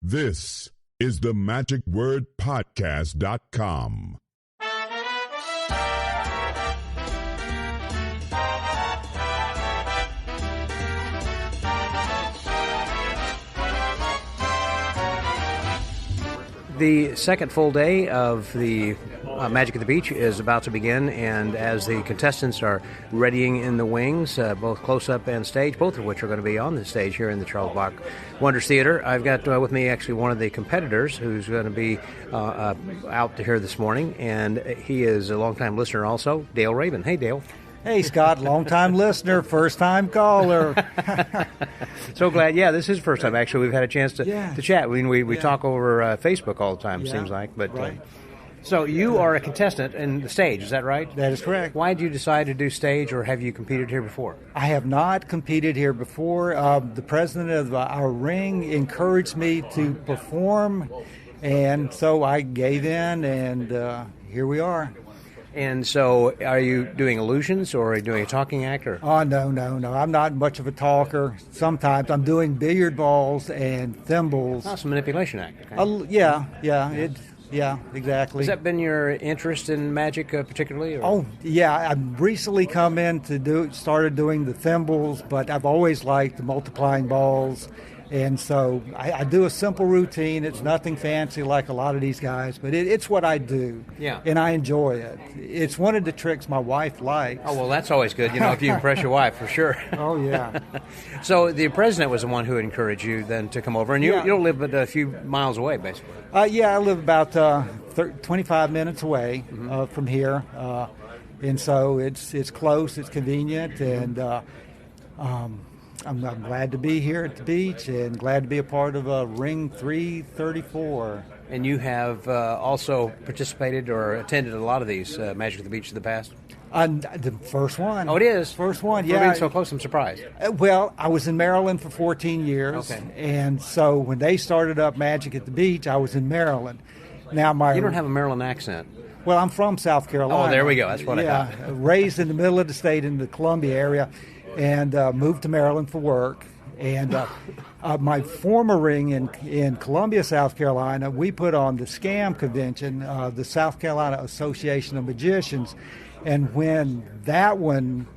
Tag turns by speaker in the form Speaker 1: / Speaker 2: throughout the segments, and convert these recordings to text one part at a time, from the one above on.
Speaker 1: This is the magicwordpodcast.com.
Speaker 2: The second full day of the Magic at the Beach is about to begin, and as the contestants are readying in the wings, both close-up and stage, both of which are going to be on the stage here in the Charles Bach Wonders Theater, I've got with me actually one of the competitors who's going to be out here this morning, and he is a longtime listener also, Dale Rabon. Hey, Dale.
Speaker 3: Hey, Scott, long-time listener, first-time caller.
Speaker 2: So glad. Yeah, this is the first time, actually, we've had a chance to chat. I mean, we talk over Facebook all the time, seems like. But
Speaker 3: right.
Speaker 2: So you are a contestant in the stage, is that right?
Speaker 3: That is correct.
Speaker 2: Why did you decide to do stage, or have you competed here before?
Speaker 3: I have not competed here before. The president of our ring encouraged me to perform, and so I gave in, and here we are.
Speaker 2: And so, are you doing illusions, or are you doing a talking act? Or?
Speaker 3: Oh, no. I'm not much of a talker. Sometimes I'm doing billiard balls and thimbles.
Speaker 2: Oh, it's a manipulation act. Okay.
Speaker 3: Yeah, exactly.
Speaker 2: Has that been your interest in magic particularly? Or?
Speaker 3: Oh, yeah. I've recently come in started doing the thimbles, but I've always liked the multiplying balls. And so I do a simple routine. It's nothing fancy like a lot of these guys, but it's what I do.
Speaker 2: Yeah.
Speaker 3: And I enjoy it. It's one of the tricks my wife likes.
Speaker 2: Oh, well, that's always good, if you impress your wife, for sure.
Speaker 3: Oh, yeah.
Speaker 2: So the president was the one who encouraged you then to come over, and you don't live but a few miles away, basically.
Speaker 3: I live about 25 minutes away from here. And so it's close, it's convenient, and I'm glad to be here at the beach and glad to be a part of Ring 334.
Speaker 2: And you have also participated or attended a lot of these Magic at the Beach in the past?
Speaker 3: The first one.
Speaker 2: Oh, it is?
Speaker 3: First one,
Speaker 2: For being so close, I'm surprised.
Speaker 3: Well, I was in Maryland for 14 years.
Speaker 2: Okay.
Speaker 3: And so when they started up Magic at the Beach, I was in Maryland. Now
Speaker 2: You don't have a Maryland accent.
Speaker 3: Well, I'm from South Carolina.
Speaker 2: Oh, there we go. That's what I thought.
Speaker 3: Raised in the middle of the state in the Columbia area. And moved to Maryland for work. And my former ring in Columbia, South Carolina, we put on the SCAM convention, the South Carolina Association of Magicians. And when that one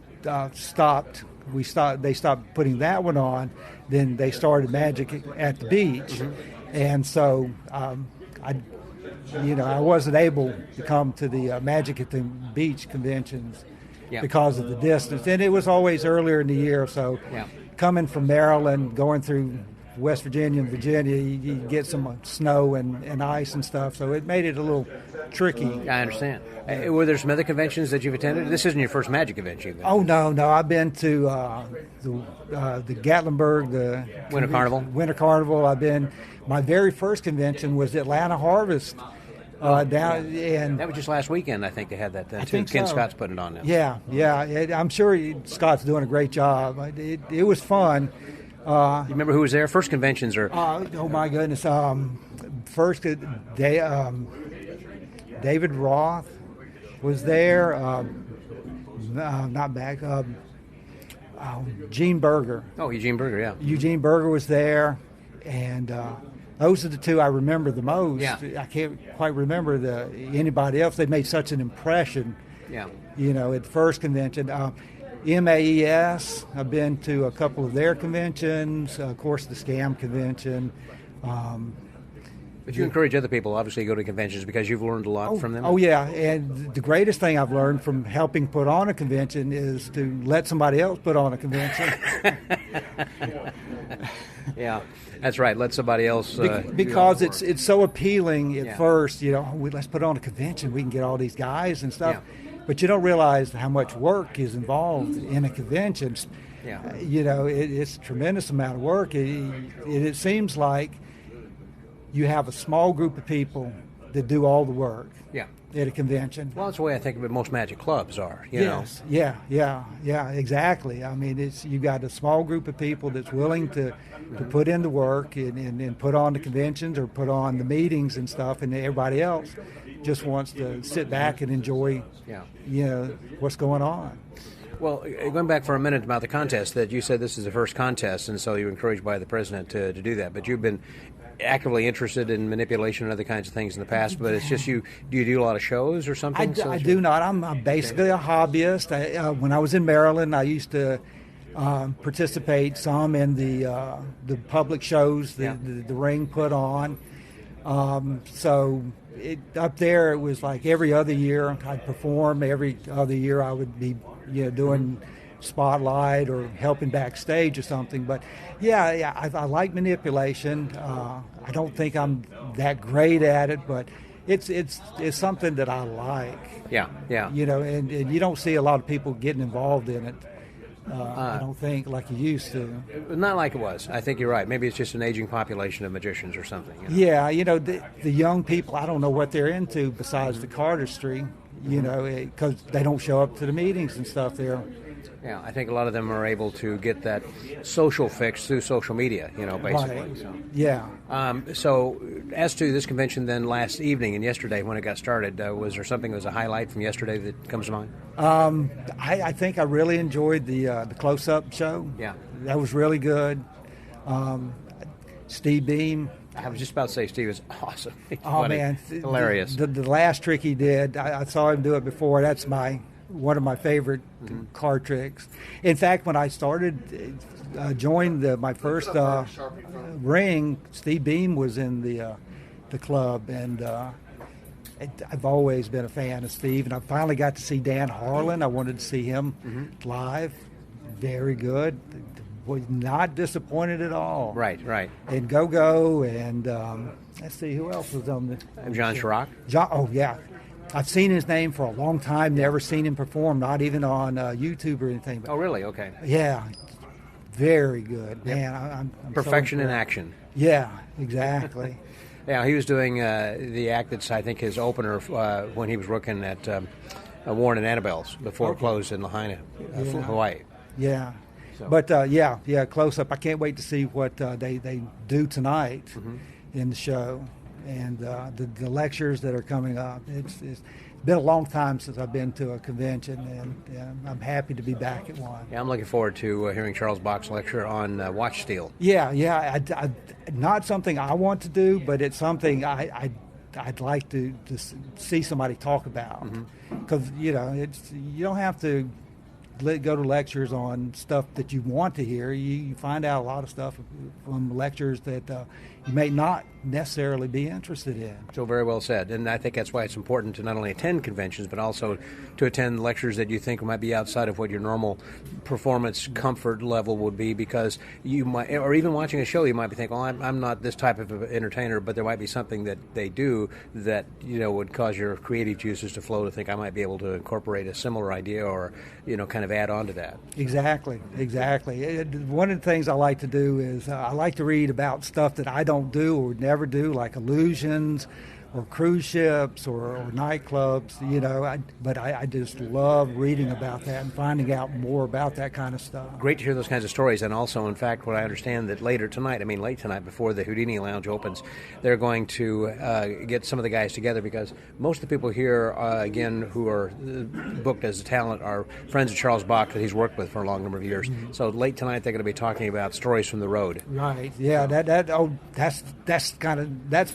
Speaker 3: stopped, they stopped putting that one on, then they started Magic at the Beach. Mm-hmm. And so I wasn't able to come to the Magic at the Beach conventions. Yeah. Because of the distance. And it was always earlier in the year, so coming from Maryland, going through West Virginia and Virginia, you get some snow and ice and stuff, so it made it a little tricky.
Speaker 2: I understand. Were there some other conventions that you've attended? This isn't your first Magic convention.
Speaker 3: Oh, no. I've been to the Gatlinburg, the Winter Carnival. My very first convention was Atlanta Harvest.
Speaker 2: That was just last weekend, I think they had that then, too. Ken Scott's putting it on now.
Speaker 3: Yeah. I'm sure Scott's doing a great job. It was fun.
Speaker 2: You remember who was there? First conventions are...
Speaker 3: oh, my goodness. First, David Roth was there. Not back. Gene Berger.
Speaker 2: Oh, Eugene Berger, yeah.
Speaker 3: Eugene Berger was there, and... those are the two I remember the most.
Speaker 2: Yeah.
Speaker 3: I can't quite remember anybody else. They made such an impression.
Speaker 2: Yeah.
Speaker 3: At the first convention. MAES, I've been to a couple of their conventions. Of course, the SCAM convention.
Speaker 2: But you encourage other people, obviously, to go to conventions because you've learned a lot from them.
Speaker 3: Oh, yeah. And the greatest thing I've learned from helping put on a convention is to let somebody else put on a convention.
Speaker 2: Yeah, that's right. Let somebody else...
Speaker 3: because it's so appealing at first, let's put on a convention. We can get all these guys and stuff. Yeah. But you don't realize how much work is involved in a convention.
Speaker 2: Yeah.
Speaker 3: It's a tremendous amount of work. It seems like you have a small group of people that do all the work.
Speaker 2: Yeah.
Speaker 3: At a convention.
Speaker 2: Well, that's the way I think of it. Most magic clubs are.
Speaker 3: Yes. Yeah. Exactly. I mean, you've got a small group of people that's willing to put in the work and put on the conventions or put on the meetings and stuff, and everybody else just wants to sit back and enjoy. What's going on.
Speaker 2: Well, going back for a minute about the contest, that you said this is the first contest, and so you were encouraged by the president to do that. But you've been actively interested in manipulation and other kinds of things in the past, but it's just you. Do you do a lot of shows or something?
Speaker 3: I do not. I'm basically a hobbyist. When I was in Maryland, I used to participate some in the public shows the ring put on. So up there, it was like every other year I'd perform. Every other year I would be doing spotlight or helping backstage or something. But I like manipulation. I don't think I'm that great at it, but it's something that I like.
Speaker 2: Yeah.
Speaker 3: And you don't see a lot of people getting involved in it. I don't think like you used to.
Speaker 2: Not like it was. I think you're right. Maybe it's just an aging population of magicians or something.
Speaker 3: Yeah, the young people, I don't know what they're into besides the cardistry, because they don't show up to the meetings and stuff there.
Speaker 2: Yeah, I think a lot of them are able to get that social fix through social media, basically.
Speaker 3: Right.
Speaker 2: So.
Speaker 3: Yeah.
Speaker 2: So as to this convention then last evening and yesterday when it got started, was there something that was a highlight from yesterday that comes to mind?
Speaker 3: I think I really enjoyed the close-up show.
Speaker 2: Yeah.
Speaker 3: That was really good. Steve Beam.
Speaker 2: I was just about to say Steve is awesome. He's
Speaker 3: Oh,
Speaker 2: funny.
Speaker 3: man.
Speaker 2: Hilarious.
Speaker 3: The last trick he did, I saw him do it before. That's one of my favorite card tricks. In fact, when I started, joined my first ring, Steve Beam was in the club, and I've always been a fan of Steve. And I finally got to see Dan Harlan. I wanted to see him live. Very good. Was not disappointed at all.
Speaker 2: Right.
Speaker 3: And Go-Go, and let's see, who else was on the...
Speaker 2: John Chirac?
Speaker 3: Oh, yeah. I've seen his name for a long time, never seen him perform, not even on YouTube or anything. But,
Speaker 2: Oh, really? Okay.
Speaker 3: yeah, very good.
Speaker 2: Yep.
Speaker 3: Man, I'm
Speaker 2: Perfection
Speaker 3: so
Speaker 2: in action.
Speaker 3: Yeah, exactly.
Speaker 2: Yeah, he was doing the act that's, I think, his opener when he was working at Warren and Annabelle's before it closed in Lahaina, Hawaii.
Speaker 3: Yeah.
Speaker 2: So.
Speaker 3: But, close up. I can't wait to see what they do tonight in the show. And the lectures that are coming up. It's been a long time since I've been to a convention, and I'm happy to be back at one.
Speaker 2: Yeah, I'm looking forward to hearing Charles Bach's lecture on watch steel.
Speaker 3: Yeah. I not something I want to do, but it's something I'd like to see somebody talk about. Because, you don't have to go to lectures on stuff that you want to hear. You find out a lot of stuff from lectures that you may not necessarily be interested in.
Speaker 2: So very well said. And I think that's why it's important to not only attend conventions, but also to attend lectures that you think might be outside of what your normal performance comfort level would be, because you might, or even watching a show, you might be thinking, well, I'm not this type of entertainer, but there might be something that they do that, would cause your creative juices to flow to think I might be able to incorporate a similar idea or, kind of add on to that.
Speaker 3: Exactly. One of the things I like to do is I like to read about stuff that I don't do or would never do, like illusions or cruise ships or nightclubs, but I just love reading about that and finding out more about that kind of stuff.
Speaker 2: Great to hear those kinds of stories. And also, in fact, what I understand that late tonight before the Houdini Lounge opens, they're going to get some of the guys together, because most of the people here, again, who are booked as a talent are friends of Charles Bach that he's worked with for a long number of years. So late tonight, they're going to be talking about stories from the road.
Speaker 3: Right. Yeah. That's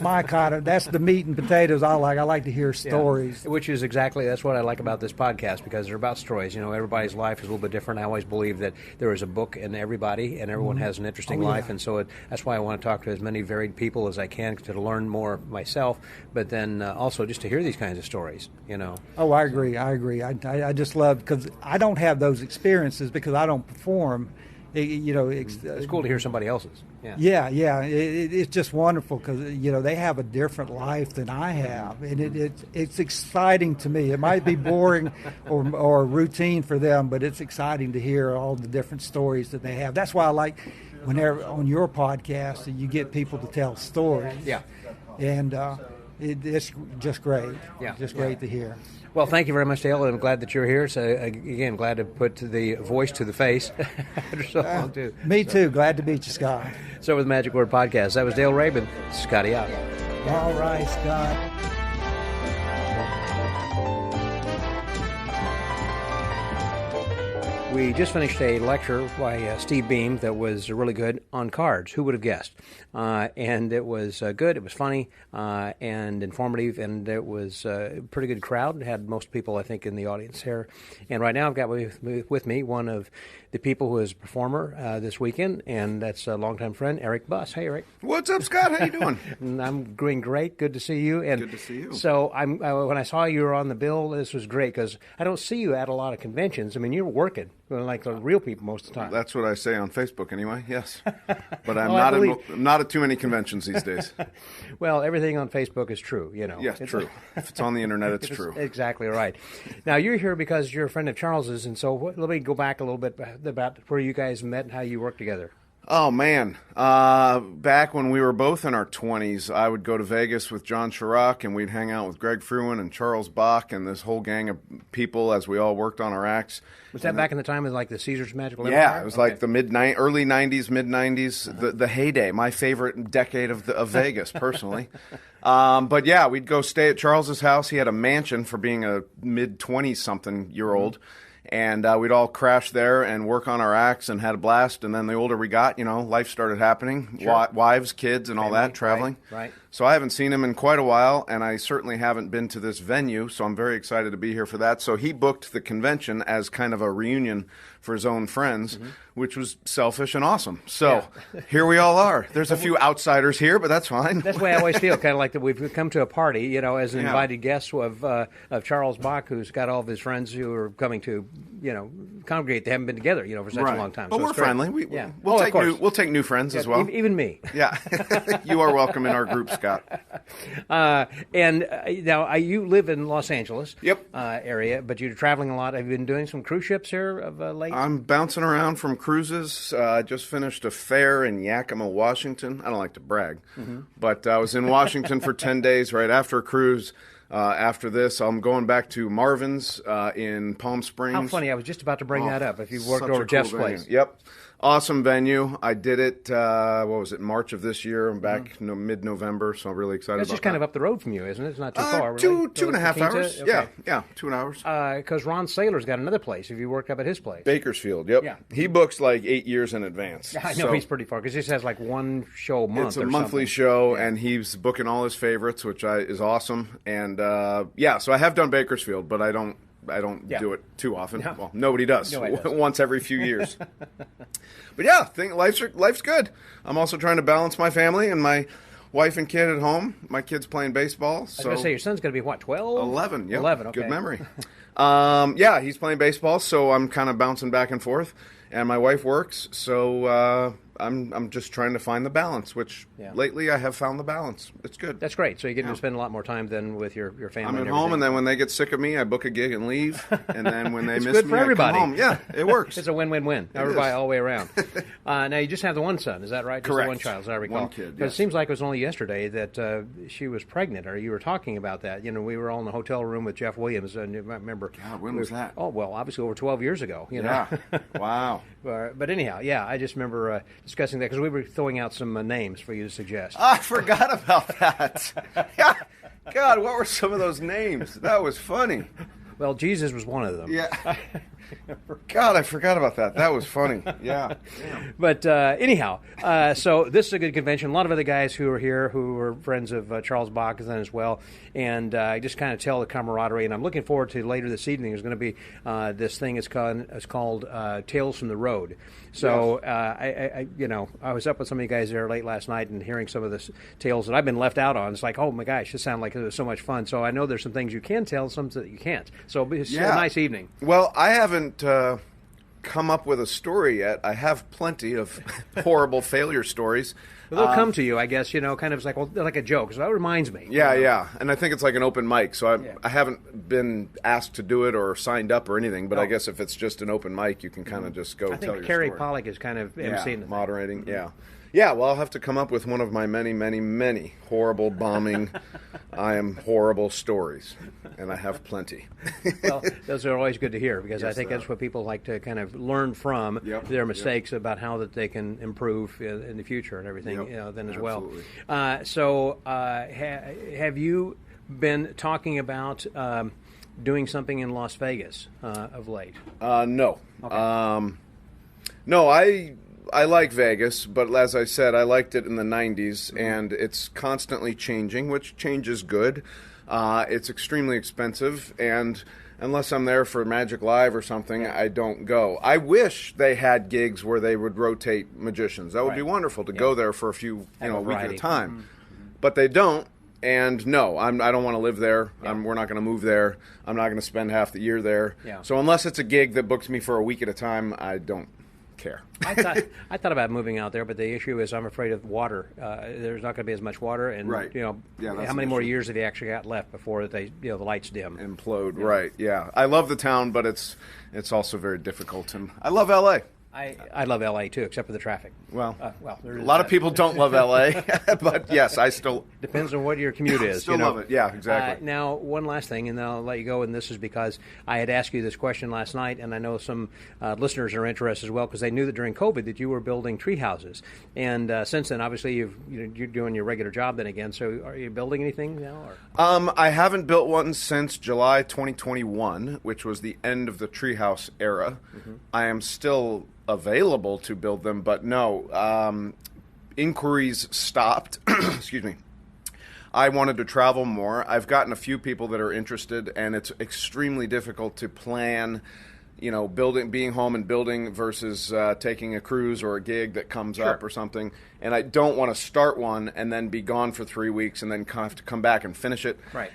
Speaker 3: my kind of, that's the meat and potatoes I like. I like to hear stories.
Speaker 2: Yeah. That's what I like about this podcast, because they're about stories. Everybody's life is a little bit different. I always believe that there is a book in everybody, and everyone has an interesting life, and so that's why I want to talk to as many varied people as I can to learn more myself, but then also just to hear these kinds of stories,
Speaker 3: Oh, I agree. I just love, because I don't have those experiences because I don't perform.
Speaker 2: It's cool to hear somebody else's.
Speaker 3: Yeah. It's just wonderful because they have a different life than I have, and it's exciting to me. It might be boring or routine for them, but it's exciting to hear all the different stories that they have. That's why I like whenever on your podcast you get people to tell stories.
Speaker 2: Yeah,
Speaker 3: and it's just great.
Speaker 2: Yeah,
Speaker 3: great to hear.
Speaker 2: Well, thank you very much, Dale. I'm glad that you're here. So, again, glad to put the voice to the face after so long, too.
Speaker 3: Me too. Glad to meet you, Scott.
Speaker 2: So, with Magic Word Podcast, that was Dale Rabon. Scotty out.
Speaker 3: All right, Scott.
Speaker 2: We just finished a lecture by Steve Beam that was really good on cards. Who would have guessed? And it was good, it was funny, and informative, and it was a pretty good crowd. It had most people, I think, in the audience here. And right now I've got with me one of the people who is a performer this weekend, and that's a longtime friend, Eric Buss. Hey, Eric.
Speaker 4: What's up, Scott? How you doing?
Speaker 2: I'm doing great. Good to see you. And
Speaker 4: good to see you.
Speaker 2: So when I saw you were on the bill, this was great because I don't see you at a lot of conventions. I mean, you're working like the real people most of the time.
Speaker 4: That's what I say on Facebook anyway, yes. But I'm not at too many conventions these days.
Speaker 2: Well, everything on Facebook is true,
Speaker 4: Yes, true. If it's on the internet, it's true.
Speaker 2: Exactly right. Now, you're here because you're a friend of Charles's, and so let me go back a little bit about where you guys met and how you worked together.
Speaker 4: Oh, man. Back when we were both in our 20s, I would go to Vegas with John Chirac, and we'd hang out with Greg Fruin and Charles Bach and this whole gang of people as we all worked on our acts.
Speaker 2: Was that back in the time of like the Caesars Magical Empire?
Speaker 4: Yeah, it was like the early 90s, mid-90s, the heyday, my favorite decade of Vegas, personally. But yeah, we'd go stay at Charles's house. He had a mansion for being a mid-20-something-year-old. And we'd all crash there and work on our acts and had a blast. And then the older we got, life started happening. Sure. Wives, kids, and all that, traveling.
Speaker 2: Right.
Speaker 4: So I haven't seen him in quite a while, and I certainly haven't been to this venue, so I'm very excited to be here for that. So he booked the convention as kind of a reunion for his own friends, which was selfish and awesome. So here we all are. There's a few outsiders here, but that's fine.
Speaker 2: That's the way I always feel, kind of like that we've come to a party, as an invited guest of Charles Bach, who's got all of his friends who are coming to, congregate. They haven't been together, for such a long time.
Speaker 4: But
Speaker 2: so
Speaker 4: we're friendly. We'll take new friends as well.
Speaker 2: Even me.
Speaker 4: Yeah. You are welcome in our group, Scott.
Speaker 2: And now you live in Los Angeles area, but you're traveling a lot. Have you been doing some cruise ships here of late?
Speaker 4: I'm bouncing around from cruises. I just finished a fair in Yakima, Washington. I don't like to brag, but I was in Washington for 10 days right after a cruise. After this, I'm going back to Marvin's in Palm Springs.
Speaker 2: How funny. I was just about to bring that up. If you worked over Jeff's place.
Speaker 4: Yep. Awesome venue. I did it, March of this year. I'm back mid-November, so I'm really excited about that.
Speaker 2: That's just kind of up the road from you, isn't it? It's not too far.
Speaker 4: Two and a half hours. Okay. Yeah, 2 hours.
Speaker 2: Because Ron Saylor's got another place. Have you worked up at his place?
Speaker 4: Bakersfield, yep. Yeah. He books like 8 years in advance.
Speaker 2: I know, he's pretty far, because he just has like one show a month.
Speaker 4: It's a monthly show, and he's booking all his favorites, which is awesome. And, so I have done Bakersfield, but I don't do it too often. No. Well, nobody does. Once every few years. But yeah, life's good. I'm also trying to balance my family and my wife and kid at home. My kid's playing baseball.
Speaker 2: I was going to say, your son's going to be, what, 12?
Speaker 4: 11, yeah.
Speaker 2: 11, okay.
Speaker 4: Good memory. He's playing baseball, so I'm kind of bouncing back and forth. And my wife works, so I'm just trying to find the balance, which lately I have found the balance. It's good.
Speaker 2: That's great. So you get to spend a lot more time than with your family.
Speaker 4: I'm at home, and then when they get sick of me, I book a gig and leave. And then when they miss
Speaker 2: good
Speaker 4: me,
Speaker 2: for everybody.
Speaker 4: I come home. Yeah, it works.
Speaker 2: It's a win-win-win. Everybody all the way around. Now, you just have the one son, is that right? Just
Speaker 4: Correct.
Speaker 2: The one child, as I recall.
Speaker 4: One kid,
Speaker 2: But it seems like it was only yesterday that she was pregnant, or you were talking about that. We were all in the hotel room with Jeff Williams, and you might remember.
Speaker 4: God, when was that?
Speaker 2: Oh, well, obviously over 12 years ago.
Speaker 4: Yeah. Wow.
Speaker 2: But anyhow, I just remember discussing that because we were throwing out some names for you to suggest.
Speaker 4: I forgot about that. Yeah. God, what were some of those names? That was funny.
Speaker 2: Well, Jesus was one of them.
Speaker 4: Yeah. God, I forgot about that. That was funny. Yeah.
Speaker 2: But anyhow, so this is a good convention. A lot of other guys who are here who are friends of Charles Bach then as well. And I just kind of tell the camaraderie. And I'm looking forward to later this evening. There's going to be this thing. It's called Tales from the Road. So I was up with some of you guys there late last night and hearing some of the tales that I've been left out on. It's like, oh my gosh, this sounded like it was so much fun. So I know there's some things you can tell, some that you can't. So it's a nice evening.
Speaker 4: Well, I haven't come up with a story yet. I have plenty of horrible failure stories.
Speaker 2: Well, they'll come to you, I guess, kind of like a joke. So that reminds me.
Speaker 4: Yeah. And I think it's like an open mic. So I haven't been asked to do it or signed up or anything. But I guess if it's just an open mic, you can kind of just go tell your story. I think
Speaker 2: Carrie Pollack is kind of emceeing it.
Speaker 4: Moderating, yeah. Yeah, well, I'll have to come up with one of my many, many, many horrible bombing, I am horrible stories, and I have plenty.
Speaker 2: Well, those are always good to hear because I think that's what people like to kind of learn from their mistakes about how that they can improve in the future and everything then as
Speaker 4: Absolutely.
Speaker 2: Well. So have you been talking about doing something in Las Vegas of late?
Speaker 4: No.
Speaker 2: Okay.
Speaker 4: No, I like Vegas, but as I said, I liked it in the 90s, and it's constantly changing, which change is good. It's extremely expensive, and unless I'm there for Magic Live or something, I don't go. I wish they had gigs where they would rotate magicians. That would be wonderful to go there for a few, a week at a time. But they don't, and no, I don't want to live there. We're not going to move there. I'm not going to spend half the year there.
Speaker 2: Yeah.
Speaker 4: So unless it's a gig that books me for a week at a time, I don't care.
Speaker 2: I thought about moving out there, but the issue is I'm afraid of water. There's not going to be as much water, and how many more years have you actually got left before the lights dim?
Speaker 4: Implode, right? Yeah, I love the town, but it's also very difficult, and I love L.A.
Speaker 2: I love L.A. too, except for the traffic.
Speaker 4: Well, a lot of people don't love L.A., but yes, I still...
Speaker 2: Depends on what your commute is.
Speaker 4: Still love it, yeah, exactly.
Speaker 2: Now, one last thing, and then I'll let you go, and this is because I had asked you this question last night, and I know some listeners are interested as well, because they knew that during COVID that you were building tree houses. And since then, obviously, you're doing your regular job then again, so are you building anything now? Or?
Speaker 4: I haven't built one since July 2021, which was the end of the treehouse era. I am still available to build them, but no, inquiries stopped. Excuse me. I wanted to travel more. I've gotten a few people that are interested, and it's extremely difficult to plan, being home and building versus taking a cruise or a gig that comes up or something. And I don't want to start one and then be gone for 3 weeks and then have to come back and finish it.
Speaker 2: Right.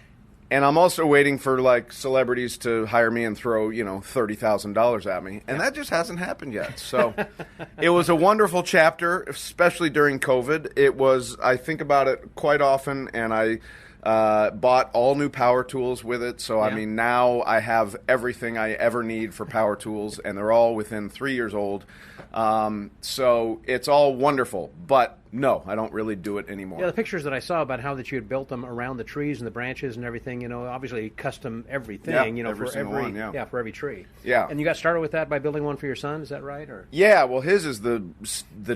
Speaker 4: And I'm also waiting for celebrities to hire me and throw $30,000 at me, and that just hasn't happened yet. So it was a wonderful chapter, especially during COVID. I think about it quite often, and I bought all new power tools with it. So I mean, now I have everything I ever need for power tools, and they're all within 3 years old. So it's all wonderful, but no, I don't really do it anymore.
Speaker 2: Yeah, the pictures that I saw about how that you had built them around the trees and the branches and everything, obviously custom everything, for every tree.
Speaker 4: Yeah.
Speaker 2: And you got started with that by building one for your son, is that right? Or
Speaker 4: yeah, well, his is the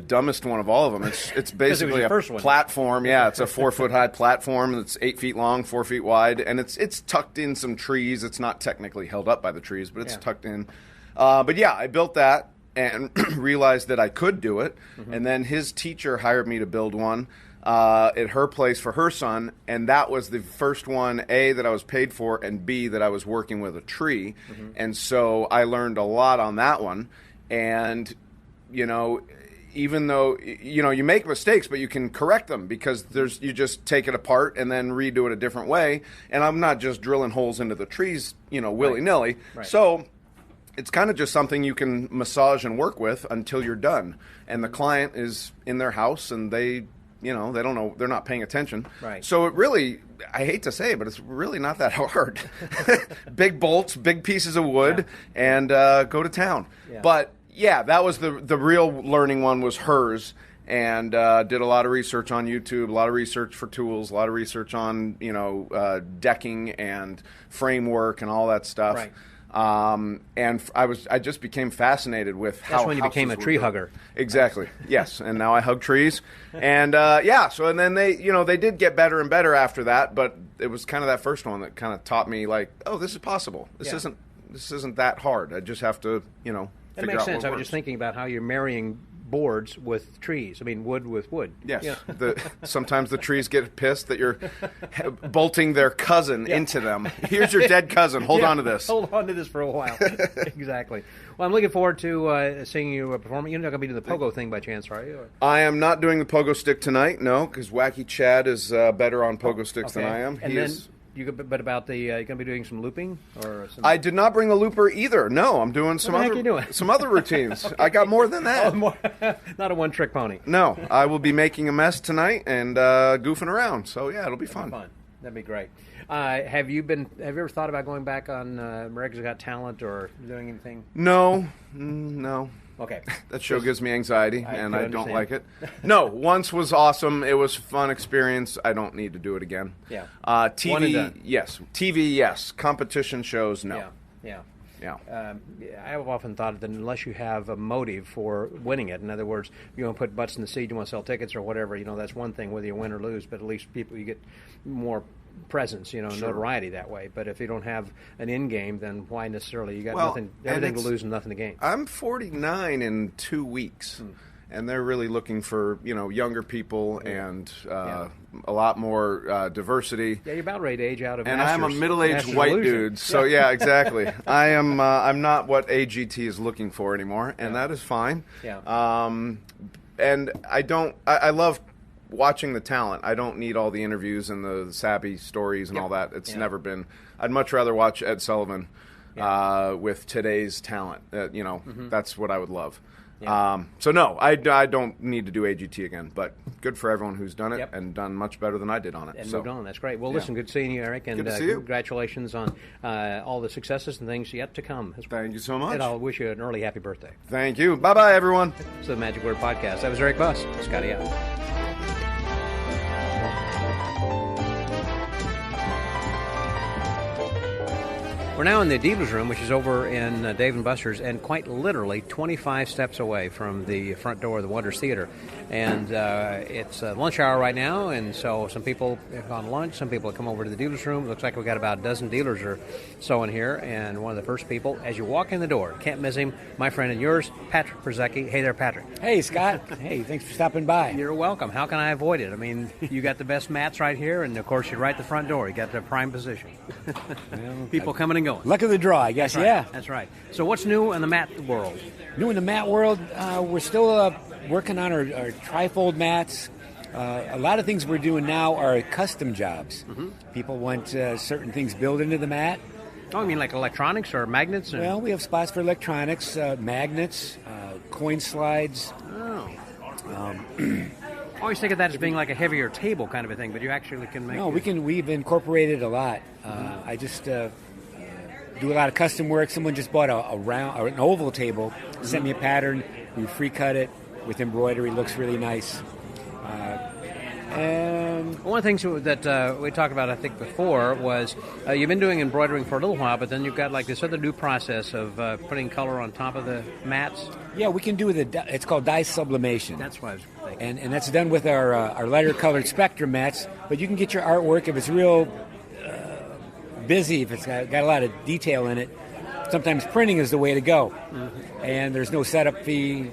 Speaker 4: dumbest one of all of them. It's basically a platform. Yeah, it's a 4-foot high platform. It's 8 feet long, 4 feet wide, and it's tucked in some trees. It's not technically held up by the trees, but it's tucked in. But yeah, I built that and realized that I could do it. And then his teacher hired me to build one at her place for her son, and that was the first one, A, that I was paid for, and B, that I was working with a tree. And so I learned a lot on that one. And, even though, you make mistakes, but you can correct them because you just take it apart and then redo it a different way. And I'm not just drilling holes into the trees, willy-nilly. Right. So it's kind of just something you can massage and work with until you're done. And the client is in their house and they don't know, they're not paying attention.
Speaker 2: Right.
Speaker 4: So it really, I hate to say it, but it's really not that hard. Big bolts, big pieces of wood, and go to town. Yeah. But yeah, that was the real learning one was hers. And did a lot of research on YouTube, a lot of research for tools, a lot of research on, decking and framework and all that stuff.
Speaker 2: Right.
Speaker 4: And I just became fascinated with how.
Speaker 2: That's when you became a tree hugger.
Speaker 4: Exactly. Yes. And now I hug trees. And so and then they did get better and better after that, but it was kind of that first one that kind of taught me this is possible. This isn't that hard. I just have to, figure out
Speaker 2: That makes sense. I was
Speaker 4: works.
Speaker 2: just thinking about how you're marrying boards with trees. I mean, wood with wood.
Speaker 4: Yes. Sometimes the trees get pissed that you're bolting their cousin into them. Here's your dead cousin. Hold on to this.
Speaker 2: Hold on to this for a while. Exactly. Well, I'm looking forward to seeing you perform. You're not going to be doing the pogo thing by chance, are you? Or?
Speaker 4: I am not doing the pogo stick tonight, no, because Wacky Chad is better on pogo sticks than I am.
Speaker 2: But about you're going to be doing some looping or?
Speaker 4: I did not bring the looper either. No, I'm doing some other routines. I got more than that.
Speaker 2: Not a one-trick pony.
Speaker 4: No, I will be making a mess tonight and goofing around. So yeah, it'll be fun.
Speaker 2: That'd be great. Have you ever thought about going back on America's Got Talent or doing anything?
Speaker 4: No.
Speaker 2: Okay.
Speaker 4: That show gives me anxiety, and I don't like it. No, once was awesome. It was a fun experience. I don't need to do it again.
Speaker 2: Yeah.
Speaker 4: TV, yes. TV, yes. Competition shows, no.
Speaker 2: Yeah. I've often thought that unless you have a motive for winning it, in other words, you want to put butts in the seat, you want to sell tickets or whatever, that's one thing whether you win or lose, but at least you get more presence, notoriety that way. But if you don't have an end game, then why necessarily? You got nothing, everything to lose and nothing to gain.
Speaker 4: I'm 49 in 2 weeks. And they're really looking for, younger people and a lot more diversity.
Speaker 2: Yeah, you're about ready to age out of
Speaker 4: And I'm a middle-aged white dude, so yeah, exactly. I'm not what AGT is looking for anymore, and that is fine.
Speaker 2: Yeah.
Speaker 4: And I love watching the talent. I don't need all the interviews and the sappy stories and all that. It's never been. I'd much rather watch Ed Sullivan with today's talent. That's what I would love. Yeah. So no, I don't need to do AGT again, but good for everyone who's done it and done much better than I did on it.
Speaker 2: And moved on. That's great. Well, listen, good seeing you, Eric, and
Speaker 4: good to see you.
Speaker 2: Congratulations on all the successes and things yet to come.
Speaker 4: Thank you so much.
Speaker 2: And I'll wish you an early happy birthday.
Speaker 4: Thank you. Bye-bye, everyone.
Speaker 2: It's the Magic Word Podcast. That was Eric Buss. Scotty out. We're now in the dealer's room, which is over in Dave & Buster's, and quite literally 25 steps away from the front door of the Wonders Theater. And it's lunch hour right now, and so some people have gone to lunch, some people have come over to the dealer's room. It looks like we've got about a dozen dealers or so in here, and one of the first people, as you walk in the door, can't miss him, my friend and yours, Pattrick Przysiecki. Hey there, Pattrick.
Speaker 5: Hey, Scott. Hey, thanks for stopping by.
Speaker 2: You're welcome. How can I avoid it? I mean, you got the best mats right here, and, of course, you're right at the front door. You got the prime position. People coming and going.
Speaker 5: Luck of the draw, I guess.
Speaker 2: That's right.
Speaker 5: Yeah.
Speaker 2: That's right. So what's new in the mat world?
Speaker 5: New in the mat world, we're still working on our trifold mats. A lot of things we're doing now are custom jobs. Mm-hmm. People want certain things built into the mat.
Speaker 2: Oh, you mean like electronics or magnets? Or?
Speaker 5: Well, we have spots for electronics, magnets, coin slides.
Speaker 2: Oh. I always think of that as being like a heavier table kind of a thing, but you actually can make.
Speaker 5: No, we've incorporated a lot. I just do a lot of custom work. Someone just bought an oval table, sent me a pattern. We free cut it with embroidery. Looks really nice. And
Speaker 2: one of the things that we talked about, I think, before was you've been doing embroidering for a little while, but then you've got like this other new process of putting color on top of the mats.
Speaker 5: Yeah, we can do it's called dye sublimation.
Speaker 2: That's what I was thinking.
Speaker 5: And that's done with our lighter colored spectrum mats. But you can get your artwork if it's real busy, if it's got a lot of detail in it. Sometimes printing is the way to go. Mm-hmm. And there's no setup fee.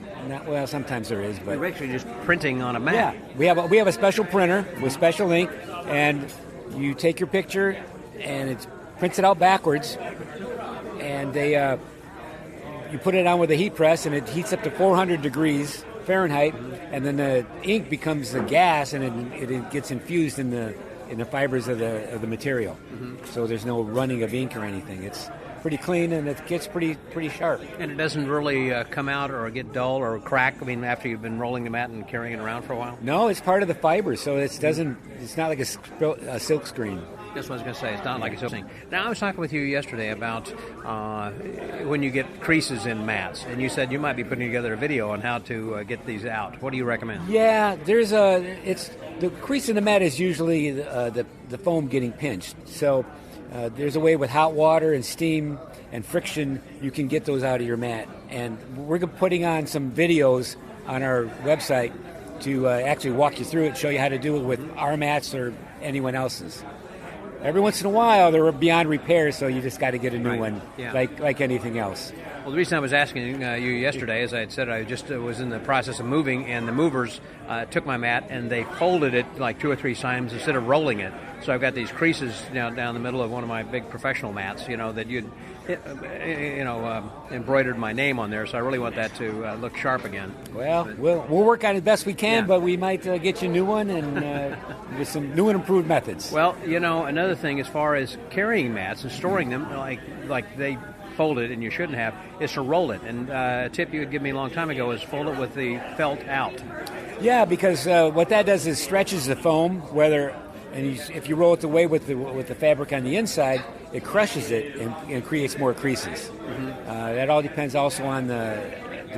Speaker 5: Sometimes there is, but
Speaker 2: you're actually just printing on a mat.
Speaker 5: Yeah, we have a special printer with special ink, and you take your picture, and it prints it out backwards, and you put it on with a heat press, and it heats up to 400 degrees Fahrenheit, and then the ink becomes a gas, and it gets infused in the fibers of the material. Mm-hmm. So there's no running of ink or anything. It's pretty clean, and it gets pretty sharp.
Speaker 2: And it doesn't really come out or get dull or crack, I mean, after you've been rolling the mat and carrying it around for a while?
Speaker 5: No, it's part of the fibers, so it's not like a silk screen.
Speaker 2: That's what I was going to say. It's not like a silk screen. Now, I was talking with you yesterday about when you get creases in mats, and you said you might be putting together a video on how to get these out. What do you recommend?
Speaker 5: Yeah, the crease in the mat is usually the foam getting pinched. So there's a way with hot water and steam and friction you can get those out of your mat. And we're putting on some videos on our website to actually walk you through it, show you how to do it with our mats or anyone else's. Every once in a while, they're beyond repair, so you just got to get a new one, like anything else.
Speaker 2: Well, the reason I was asking you yesterday, as I had said, I just was in the process of moving, and the movers took my mat and they folded it like 2 or 3 times instead of rolling it. So I've got these creases down the middle of one of my big professional mats, that you'd embroidered my name on there. So I really want that to look sharp again.
Speaker 5: Well, we'll work on it best we can, but we might get you a new one and with some new and improved methods.
Speaker 2: Well, another thing as far as carrying mats and storing them, like they fold it and you shouldn't have, is to roll it. And a tip you would give me a long time ago is fold it with the felt out.
Speaker 5: Yeah, because what that does is stretches the foam, if you roll it away with the fabric on the inside, it crushes it and creates more creases. Mm-hmm. That all depends also on the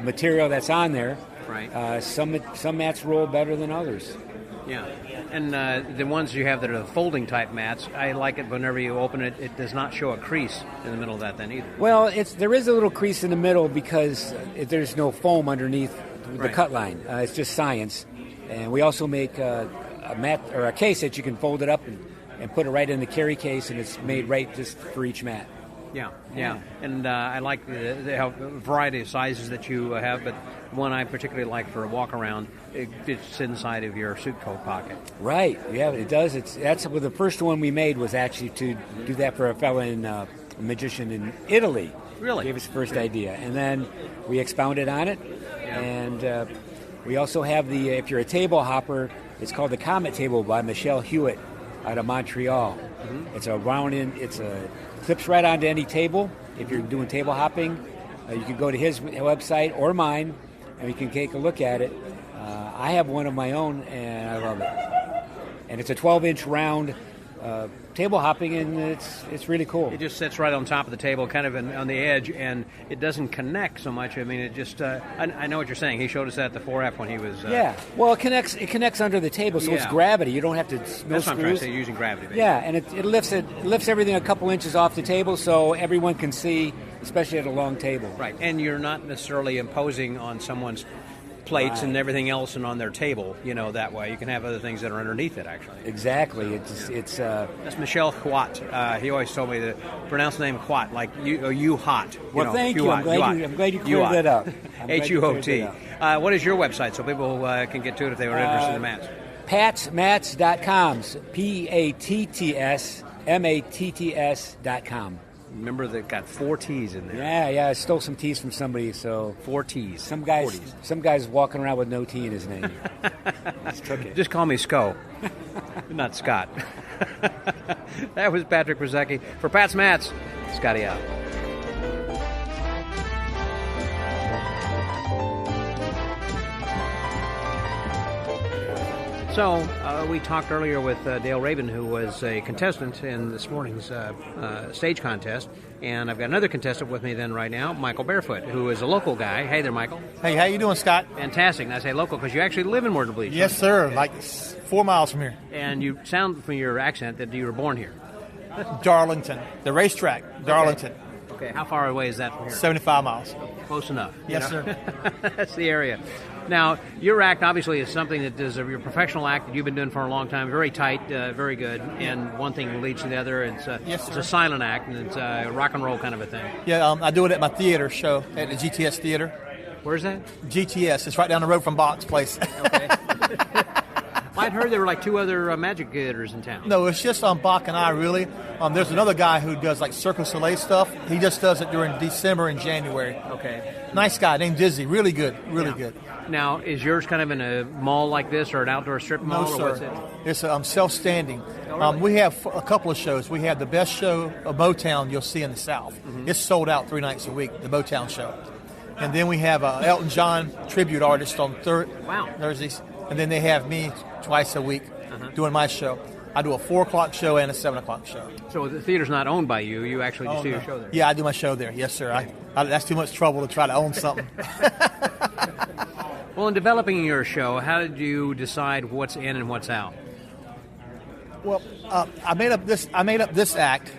Speaker 5: material that's on there.
Speaker 2: Right.
Speaker 5: Some mats roll better than others.
Speaker 2: Yeah, and the ones you have that are the folding type mats, I like it whenever you open it, it does not show a crease in the middle of that then either.
Speaker 5: Well, there is a little crease in the middle because there's no foam underneath the cut line. It's just science. And we also make a mat or a case that you can fold it up and put it right in the carry case, and it's made right just for each mat.
Speaker 2: Yeah. And I like the variety of sizes that you have, but one I particularly like for a walk around, it fits inside of your suit coat pocket.
Speaker 5: Right. Yeah, it does. The first one we made was actually to do that for a fellow a magician in Italy.
Speaker 2: Really?
Speaker 5: Gave us the first idea. And then we expounded on it. Yeah. And we also have if you're a table hopper, it's called the Comet Table by Michelle Hewitt out of Montreal. Mm-hmm. It's clips right onto any table. If you're doing table hopping, you can go to his website or mine, and you can take a look at it. I have one of my own, and I love it. And it's a 12-inch round table hopping, and it's really cool.
Speaker 2: It just sits right on top of the table, kind of on the edge, and it doesn't connect so much. I mean, it just I know what you're saying. He showed us that at the 4F when he was...
Speaker 5: yeah. Well, it connects under the table, so it's gravity. You don't have to...
Speaker 2: That's what I'm trying to say, using gravity. Basically.
Speaker 5: Yeah, and it lifts everything a couple inches off the table so everyone can see, especially at a long table.
Speaker 2: Right, and you're not necessarily imposing on someone's plates and everything else and on their table, that way. You can have other things that are underneath it, actually.
Speaker 5: Exactly.
Speaker 2: That's Michel Huot. He always told me to pronounce the name Huot, like you hot.
Speaker 5: Well, thank you. I'm glad you cleared that up.
Speaker 2: H-U-O-T. What is your website so people can get to it if they were interested in the mats?
Speaker 5: PattsMats.com. PATTSMATTS.com.
Speaker 2: Remember, that got 4 T's in there.
Speaker 5: Yeah, I stole some T's from somebody, so...
Speaker 2: 4 T's.
Speaker 5: Some guy's walking around with no T in his name. Just took it.
Speaker 2: Just call me Sco, not Scott. That was Pattrick Przysiecki. For Pat's Mats, Scotty out. So, we talked earlier with Dale Rabon, who was a contestant in this morning's stage contest. And I've got another contestant with me then right now, Michael Bairfoot, who is a local guy. Hey there, Michael.
Speaker 6: Hey, how you doing, Scott?
Speaker 2: Fantastic. And I say local because you actually live in Myrtle Beach.
Speaker 6: Yes, sir. Like 4 miles from here.
Speaker 2: And you sound from your accent that you were born here.
Speaker 6: Darlington. The racetrack, Darlington.
Speaker 2: Okay. How far away is that from here?
Speaker 6: 75 miles.
Speaker 2: Close enough.
Speaker 6: Yes, sir.
Speaker 2: That's the area. Now, your act obviously is something that is your professional act that you've been doing for a long time, very tight, very good, and one thing leads to the other. It's a silent act, and it's a rock and roll kind of a thing.
Speaker 6: Yeah, I do it at my theater show at the GTS Theater.
Speaker 2: Where's that?
Speaker 6: GTS. It's right down the road from Bach's place.
Speaker 2: Okay. I'd heard there were like 2 other magic theaters in town.
Speaker 6: No, it's just Bach and I, really. There's another guy who does like Cirque du Soleil stuff. He just does it during December and January.
Speaker 2: Okay.
Speaker 6: Nice guy named Dizzy. Really good. Really good.
Speaker 2: Now, is yours kind of in a mall like this or an outdoor strip mall?
Speaker 6: No, sir.
Speaker 2: Or what's it?
Speaker 6: It's self-standing.
Speaker 2: Oh, really?
Speaker 6: We have a couple of shows. We have the best show of Motown you'll see in the South. Mm-hmm. It's sold out 3 nights a week, the Motown show. And then we have Elton John tribute artist on Thursdays. And then they have me twice a week doing my show. I do a 4 o'clock show and a 7 o'clock show.
Speaker 2: So the theater's not owned by you. You actually just do your show there.
Speaker 6: Yeah, I do my show there. Yes, sir. That's too much trouble to try to own something.
Speaker 2: Well, in developing your show, how did you decide what's in and what's out?
Speaker 6: Well, I made up this act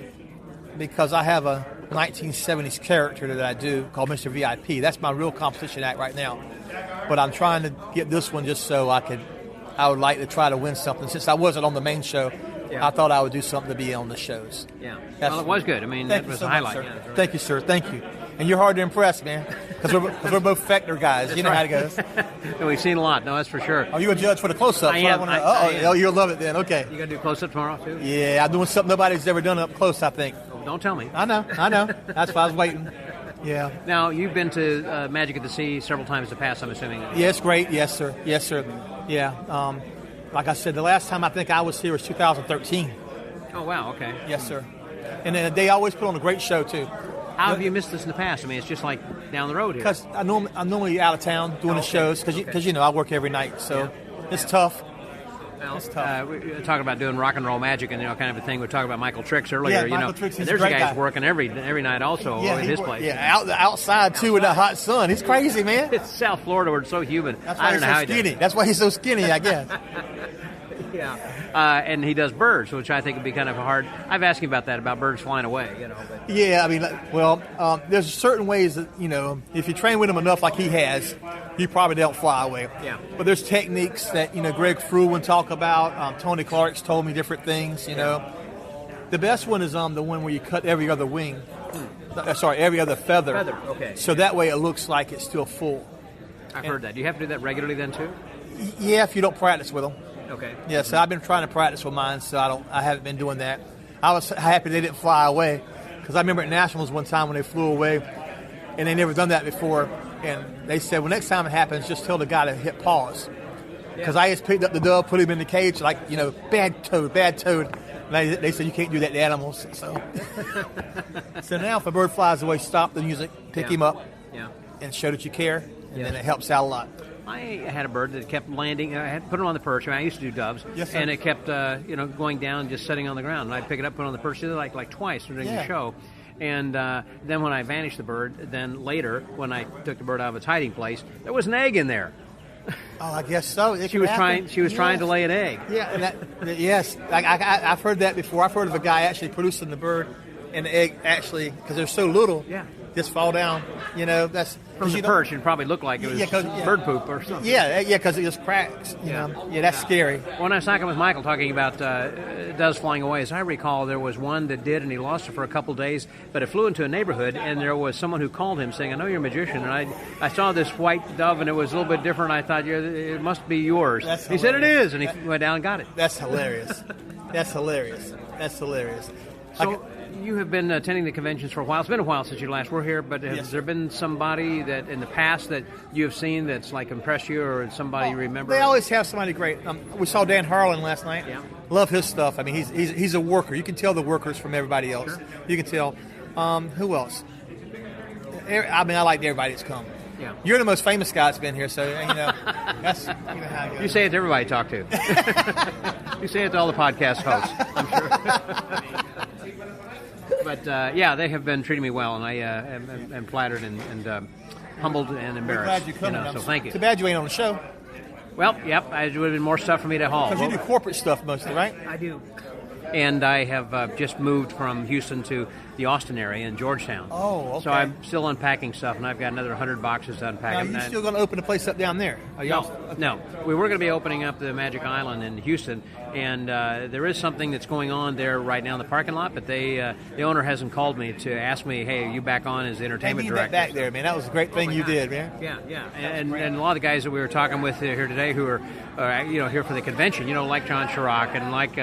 Speaker 6: because I have a 1970s character that I do called Mr. VIP. That's my real competition act right now. But I'm trying to get this one just so I would like to try to win something. Since I wasn't on the main show, I thought I would do something to be on the shows.
Speaker 2: Yeah. Well, it was good. I mean, that was a highlight.
Speaker 6: Yeah, really thank you, sir. Thank you. And you're hard to impress, man, because we're both Fechner guys. You know how it goes.
Speaker 2: We've seen a lot. No, that's for sure.
Speaker 6: Are you a judge for the close-ups?
Speaker 2: I am.
Speaker 6: Oh, you'll love it then. Okay.
Speaker 2: You going to do close-up tomorrow, too?
Speaker 6: Yeah, I'm doing something nobody's ever done up close, I think.
Speaker 2: Oh, don't tell me.
Speaker 6: I know. That's why I was waiting. Yeah.
Speaker 2: Now, you've been to Magic at the Sea several times in the past, I'm assuming.
Speaker 6: Yeah, it's great. Yes, sir. Yeah. Like I said, the last time I think I was here was 2013.
Speaker 2: Oh, wow. Okay.
Speaker 6: Yes, sir. And then they always put on a great show, too.
Speaker 2: How have you missed this in the past? I mean, it's just like down the road here.
Speaker 6: Because I'm normally out of town doing the shows because I work every night, so it's tough.
Speaker 2: Well, it's tough. We were talking about doing rock and roll magic and kind of a thing. We were talking about Michael Tricks earlier.
Speaker 6: Yeah, Michael Tricks,
Speaker 2: there's a guy working every night also at his place.
Speaker 6: Yeah, outside too with the hot sun. He's crazy, man.
Speaker 2: It's South Florida where it's so humid.
Speaker 6: That's why he's so skinny. That's why he's so skinny, I guess.
Speaker 2: Yeah. And he does birds, which I think would be kind of hard. I've asked him about that, about birds flying away, But.
Speaker 6: Yeah, I mean, there's certain ways that, if you train with him enough like he has, you probably don't fly away.
Speaker 2: Yeah.
Speaker 6: But there's techniques that, Greg Fruin talk about. Tony Clark's told me different things, The best one is the one where you cut every other wing. Every other feather.
Speaker 2: Okay.
Speaker 6: So that way it looks like it's still full.
Speaker 2: I've heard that. Do you have to do that regularly then, too?
Speaker 6: Yeah, if you don't practice with them.
Speaker 2: Okay.
Speaker 6: Yeah, so I've been trying to practice with mine, so I haven't been doing that. I was happy they didn't fly away, because I remember at Nationals one time when they flew away, and they never done that before, and they said, well, next time it happens, just tell the guy to hit pause. Because I just picked up the dove, put him in the cage, like, bad toad. And they said you can't do that to animals. So, so now if a bird flies away, stop the music, pick him up, and show that you care, and then it helps out a lot.
Speaker 2: I had a bird that kept landing. I had put it on the perch. I used to do doves, and it kept going down, just sitting on the ground. And I'd pick it up, put it on the perch, like twice during the show. And then when I vanished the bird, then later when I took the bird out of its hiding place, there was an egg in there.
Speaker 6: Oh, I guess so.
Speaker 2: She was trying to lay an egg.
Speaker 6: Yeah, and yes, I've heard that before. I've heard of a guy actually producing the bird, and the egg actually, because they're so little, just fall down. That's
Speaker 2: from the perch. It probably looked like it was bird poop or something.
Speaker 6: Yeah, because it just cracks. Yeah, that's scary.
Speaker 2: When I was talking with Michael, talking about doves flying away, as I recall, there was one that did, and he lost it for a couple days, but it flew into a neighborhood, and there was someone who called him saying, I know you're a magician, and I saw this white dove, and it was a little bit different. I thought, it must be yours. He said, it is, and he went down and got it.
Speaker 6: That's hilarious. That's hilarious.
Speaker 2: So, you have been attending the conventions for a while. It's been a while since you last were here, but has there been somebody that in the past that you have seen that's like impressed you, or somebody you remember?
Speaker 6: They always have somebody great. We saw Dan Harlan last night.
Speaker 2: Yeah.
Speaker 6: Love his stuff. I mean, he's a worker. You can tell the workers from everybody else.
Speaker 2: Sure.
Speaker 6: You can tell. Who else? I mean, I like everybody that's come.
Speaker 2: Yeah.
Speaker 6: You're the most famous guy that's been here, so that's how it goes.
Speaker 2: You say it to everybody you talk to. You say it to all the podcast hosts, I'm sure. But they have been treating me well, and I am flattered and humbled and embarrassed.
Speaker 6: We're glad you're coming.
Speaker 2: So thank you.
Speaker 6: Too bad you ain't on the show.
Speaker 2: Well, it would have been more stuff for me to haul.
Speaker 6: Because you do corporate stuff mostly, right?
Speaker 2: I do. And I have just moved from Houston to the Austin area in Georgetown.
Speaker 6: Oh, okay.
Speaker 2: So I'm still unpacking stuff, and I've got another 100 boxes to unpack.
Speaker 6: Now, you're still going to open a place up down there?
Speaker 2: No. We were going to be opening up the Magic Island in Houston, and there is something that's going on there right now in the parking lot, but the owner hasn't called me to ask me, hey, are you back on as the entertainment director?
Speaker 6: That back there, man. That was a great thing you did, man.
Speaker 2: Yeah. And a lot of the guys that we were talking with here today who are here for the convention, like John Chirac and like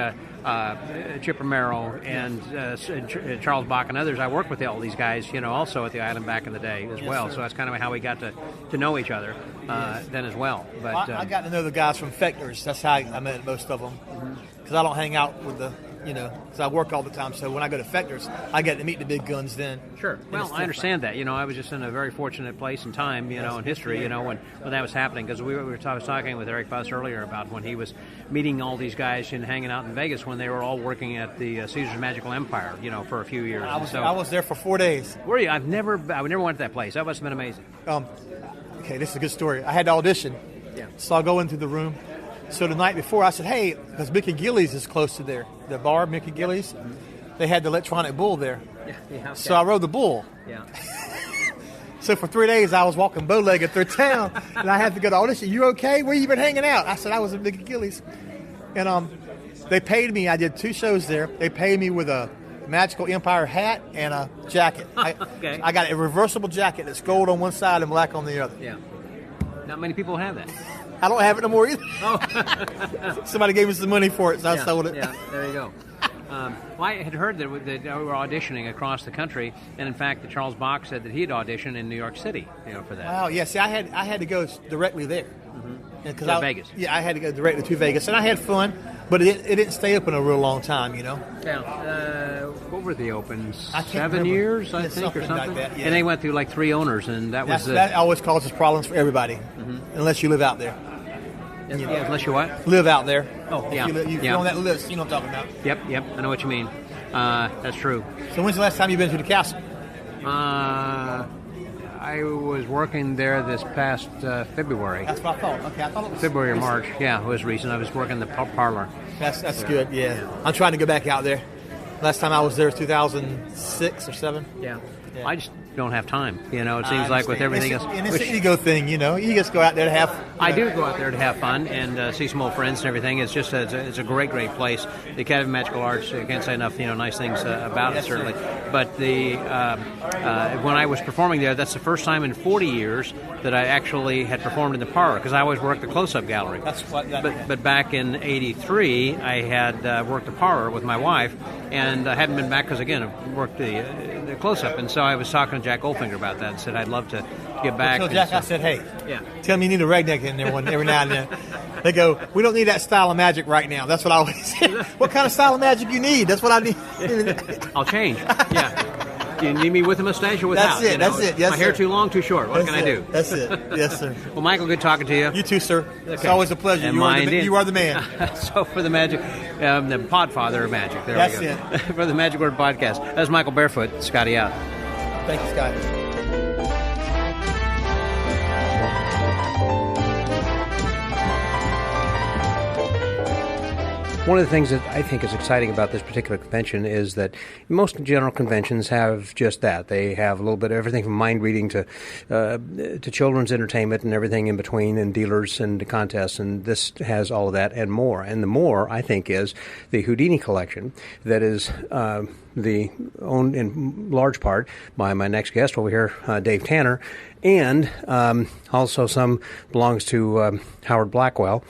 Speaker 2: Chip Romero and Charles Bach and others. I worked with all these guys, also at the island back in the day as well. Sir. So that's kind of how we got to know each other then as well. But
Speaker 6: I got to know the guys from Fechter's. That's how I met most of them. Because I don't hang out with the, because I work all the time. So when I go to Fechter's, I get to meet the big guns then.
Speaker 2: Sure. Well, I understand that. I was just in a very fortunate place and time, in history, when that was happening. Because I was talking with Eric Buss earlier about when he was meeting all these guys and hanging out in Vegas when they were all working at the Caesar's Magical Empire, for a few years.
Speaker 6: I was there for 4 days.
Speaker 2: Were you? I never went to that place. That must have been amazing.
Speaker 6: Okay, this is a good story. I had to audition.
Speaker 2: Yeah.
Speaker 6: So I go into the room. So the night before, I said, hey, because Mickey Gillies is close to there, the bar, Mickey Gillies, they had the electronic bull there.
Speaker 2: Yeah, okay.
Speaker 6: So I rode the bull.
Speaker 2: Yeah.
Speaker 6: So for 3 days, I was walking bow-legged through town, and I had to go to audition. You okay? Where you been hanging out? I said, I was at Mickey Gillies. And they paid me. I did 2 shows there. They paid me with a Magical Empire hat and a jacket.
Speaker 2: Okay.
Speaker 6: I got a reversible jacket that's gold on one side and black on the other.
Speaker 2: Yeah. Not many people have that.
Speaker 6: I don't have it no more either.
Speaker 2: Oh.
Speaker 6: Somebody gave me some money for it, so I sold it.
Speaker 2: Yeah, there you go. Well, I had heard that we were auditioning across the country, and in fact, that Charles Bach said that he had auditioned in New York City, for that.
Speaker 6: Wow, yeah. See, I had to go directly there.
Speaker 2: To Vegas.
Speaker 6: Yeah, I had to go directly to Vegas, and I had fun, but it didn't stay open a real long time,
Speaker 2: Yeah. What were the opens? 7
Speaker 6: remember.
Speaker 2: years, I
Speaker 6: Yeah,
Speaker 2: think, or something.
Speaker 6: like that, yeah.
Speaker 2: And they went through like 3 owners, and
Speaker 6: that always causes problems for everybody, unless you live out there.
Speaker 2: Yeah, unless you what?
Speaker 6: Live out there.
Speaker 2: Oh, yeah.
Speaker 6: If you're on that list, you know what I'm talking about.
Speaker 2: Yep. I know what you mean. That's true.
Speaker 6: So when's the last time you've been to the castle?
Speaker 2: I I was working there this past February.
Speaker 6: That's what I thought. Okay, I thought it was
Speaker 2: February or March. Yeah, it was recent. I was working the parlor.
Speaker 6: That's good. Yeah, I'm trying to go back out there. Last time I was there was 2006 or 7.
Speaker 2: Yeah. I just don't have time. It seems like with everything else.
Speaker 6: And it's an ego thing, you just go out there to have.
Speaker 2: I do go out there to have fun and see some old friends and everything. It's just it's a great place. The Academy of Magical Arts, I can't say enough nice things about it certainly. But the when I was performing there, that's the first time in 40 years that I actually had performed in the parlor, because I always worked the close-up gallery. But back in '83, I had worked the parlor with my wife, and I hadn't been back because again I worked the close-up, and so I was talking to Jack Goldfinger about that and said I'd love to get back.
Speaker 6: So Jack, I said, hey, tell me you need a redneck in there every now and then. They go, we don't need that style of magic right now. That's what I always say. What kind of style of magic you need? That's what I need.
Speaker 2: I'll change. Yeah. Do you need me with a mustache or without?
Speaker 6: That's it. Yes,
Speaker 2: my hair too long, too short. What can I do?
Speaker 6: That's it. Yes, sir.
Speaker 2: Well, Michael, good talking to you.
Speaker 6: You too, sir.
Speaker 2: Okay.
Speaker 6: It's always a pleasure.
Speaker 2: And
Speaker 6: you are the man.
Speaker 2: So for the magic, the podfather of magic. There
Speaker 6: That's
Speaker 2: we go.
Speaker 6: it.
Speaker 2: For the Magic Word Podcast. That's Michael Bairfoot. Scotty out.
Speaker 6: Thank you, Scott.
Speaker 2: One of the things that I think is exciting about this particular convention is that most general conventions have just that. They have a little bit of everything from mind reading to children's entertainment and everything in between, and dealers and contests, and this has all of that and more. And the more, I think, is the Houdini collection that is owned in large part by my next guest over here, Dave Tanner, and also some belongs to Howard Blackwell.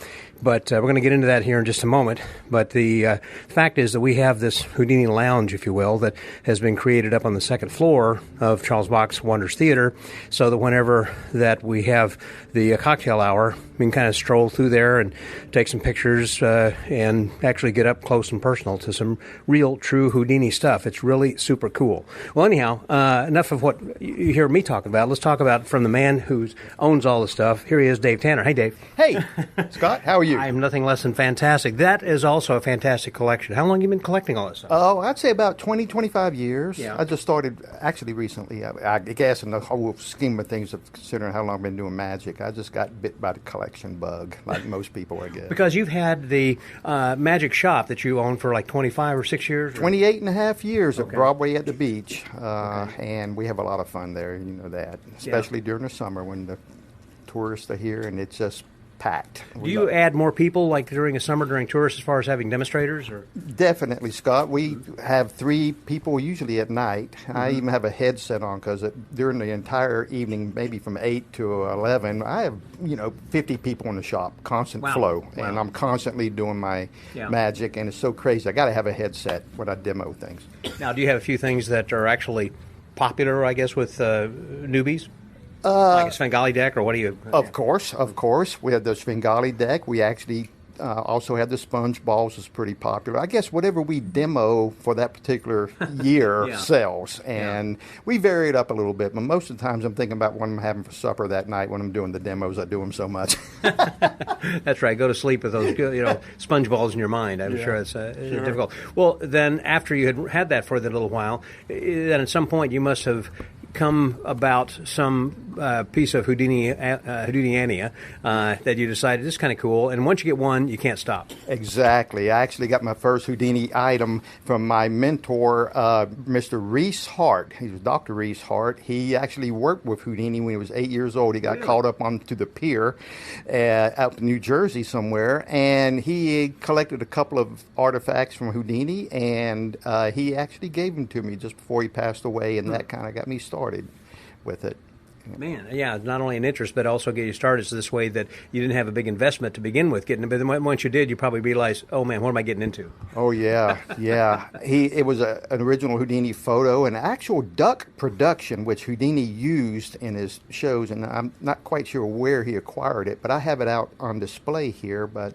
Speaker 2: But we're going to get into that here in just a moment. But the fact is that we have this Houdini lounge, if you will, that has been created up on the second floor of Charles Bach's Wonders Theater, so that whenever that we have the cocktail hour, we can kind of stroll through there and take some pictures and actually get up close and personal to some real, true Houdini stuff. It's really super cool. Well, anyhow, enough of what you hear me talking about. Let's talk about from the man who owns all the stuff. Here he is, Dave Tanner. Hey, Dave.
Speaker 7: Hey, Scott. How are you?
Speaker 2: I'm nothing less than fantastic. That is also a fantastic collection. How long have you been collecting all this stuff?
Speaker 7: Oh, I'd say about 20, 25 years.
Speaker 2: Yeah.
Speaker 7: I just started actually recently. I guess in the whole scheme of things, of considering how long I've been doing magic, I just got bit by the collection bug, like most people, I guess.
Speaker 2: Because you've had the magic shop that you own for like 25 or 6 years?
Speaker 7: 28 and a half years at Broadway at the beach. And we have a lot of fun there, you know that, especially during the summer when the tourists are here and it's just packed.
Speaker 2: Do you add more people like during the summer, during tourists, as far as having demonstrators? Or?
Speaker 7: Definitely, Scott. We have 3 people usually at night. Mm-hmm. I even have a headset on because during the entire evening, maybe from 8 to 11, I have 50 people in the shop, constant flow, and I'm constantly doing my magic, and it's so crazy. I got to have a headset when I demo things.
Speaker 2: Now, do you have a few things that are actually popular, I guess, with newbies? Like a Svengali deck, or what do you...
Speaker 7: Of course. We have the Svengali deck. We actually also have the sponge balls, is pretty popular. I guess whatever we demo for that particular year sells, and we vary it up a little bit. But most of the times I'm thinking about what I'm having for supper that night when I'm doing the demos. I do them so much.
Speaker 2: That's right. Go to sleep with those sponge balls in your mind. I'm sure it's difficult. Well, then after you had that for a little while, then at some point you must have come about some piece of Houdiniania that you decided this is kind of cool, and once you get one, you can't stop.
Speaker 7: Exactly. I actually got my first Houdini item from my mentor, Mr. Reese Hart. He was Dr. Reese Hart. He actually worked with Houdini when he was 8 years old. He got called up onto the pier out in New Jersey somewhere, and he collected a couple of artifacts from Houdini, and he actually gave them to me just before he passed away, and that kind of got me started with it.
Speaker 2: Man, yeah, not only an interest, but also get you started so this way that you didn't have a big investment to begin with. But then once you did, you probably realized, oh man, what am I getting into?
Speaker 7: Oh yeah. It was an original Houdini photo, an actual duck production, which Houdini used in his shows, and I'm not quite sure where he acquired it, but I have it out on display here. But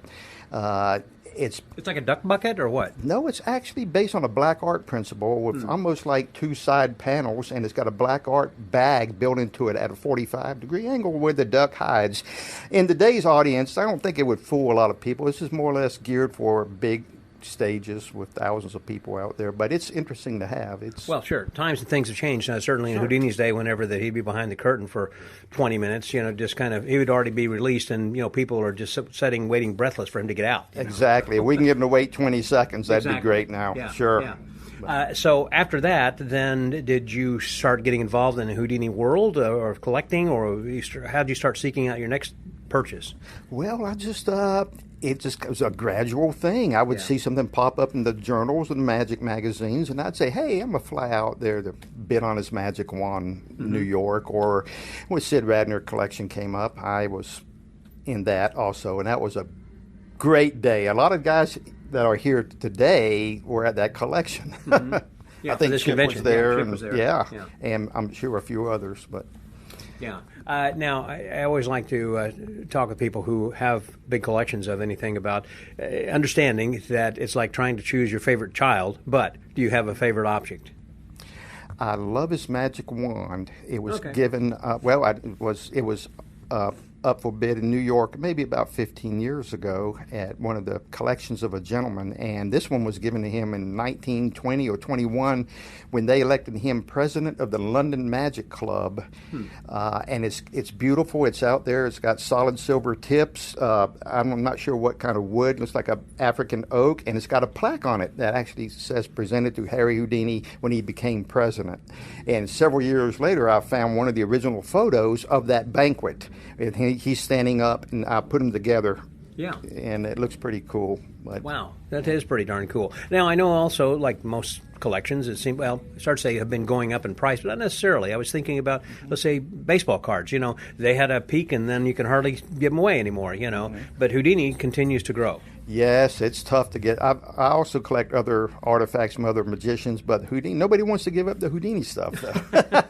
Speaker 7: it's
Speaker 2: like a duck bucket or what?
Speaker 7: No, it's actually based on a black art principle with almost like 2 side panels, and it's got a black art bag built into it at a 45-degree angle where the duck hides. In today's audience, I don't think it would fool a lot of people. This is more or less geared for big stages with thousands of people out there. But it's interesting to have.
Speaker 2: Well, sure. Times and things have changed. Certainly in Houdini's day, whenever that he'd be behind the curtain for 20 minutes, just kind of, he would already be released, and people are just sitting, waiting breathless for him to get out.
Speaker 7: Exactly. If we can get him to wait 20 seconds, that'd be great now.
Speaker 2: Yeah.
Speaker 7: Sure.
Speaker 2: Yeah. So after that, then did you start getting involved in the Houdini world or collecting, or how did you start seeking out your next purchase?
Speaker 7: Well, it just was a gradual thing. I would see something pop up in the journals and magic magazines, and I'd say, hey, I'm going to fly out there to bid on his magic wand in New York. Or when Sid Radner collection came up, I was in that also, and that was a great day. A lot of guys that are here today were at that collection.
Speaker 2: Yeah,
Speaker 7: I think
Speaker 2: this
Speaker 7: Chip
Speaker 2: convention.
Speaker 7: was there.
Speaker 2: Chip was there.
Speaker 7: Yeah, and I'm sure a few others, but...
Speaker 2: Yeah. Now, I always like to talk with people who have big collections of anything about understanding that it's like trying to choose your favorite child, but do you have a favorite object?
Speaker 7: I love his magic wand. It was given, it was up for bid in New York maybe about 15 years ago at one of the collections of a gentleman, and this one was given to him in 1920 or 21 when they elected him president of the London Magic Club. And it's beautiful. It's out there. It's got solid silver tips. I'm not sure what kind of wood. It looks like an African oak, and it's got a plaque on it that actually says presented to Harry Houdini when he became president. And several years later, I found one of the original photos of that banquet. He's standing up, and I put them together.
Speaker 2: Yeah.
Speaker 7: And it looks pretty cool. But
Speaker 2: wow, that is pretty darn cool. Now, I know also, like most collections, it seems, it's hard to say have been going up in price, but not necessarily. I was thinking about, let's say, baseball cards. They had a peak, and then you can hardly give them away anymore, But Houdini continues to grow.
Speaker 7: Yes, it's tough to get. I also collect other artifacts from other magicians, but Houdini, nobody wants to give up the Houdini stuff, though.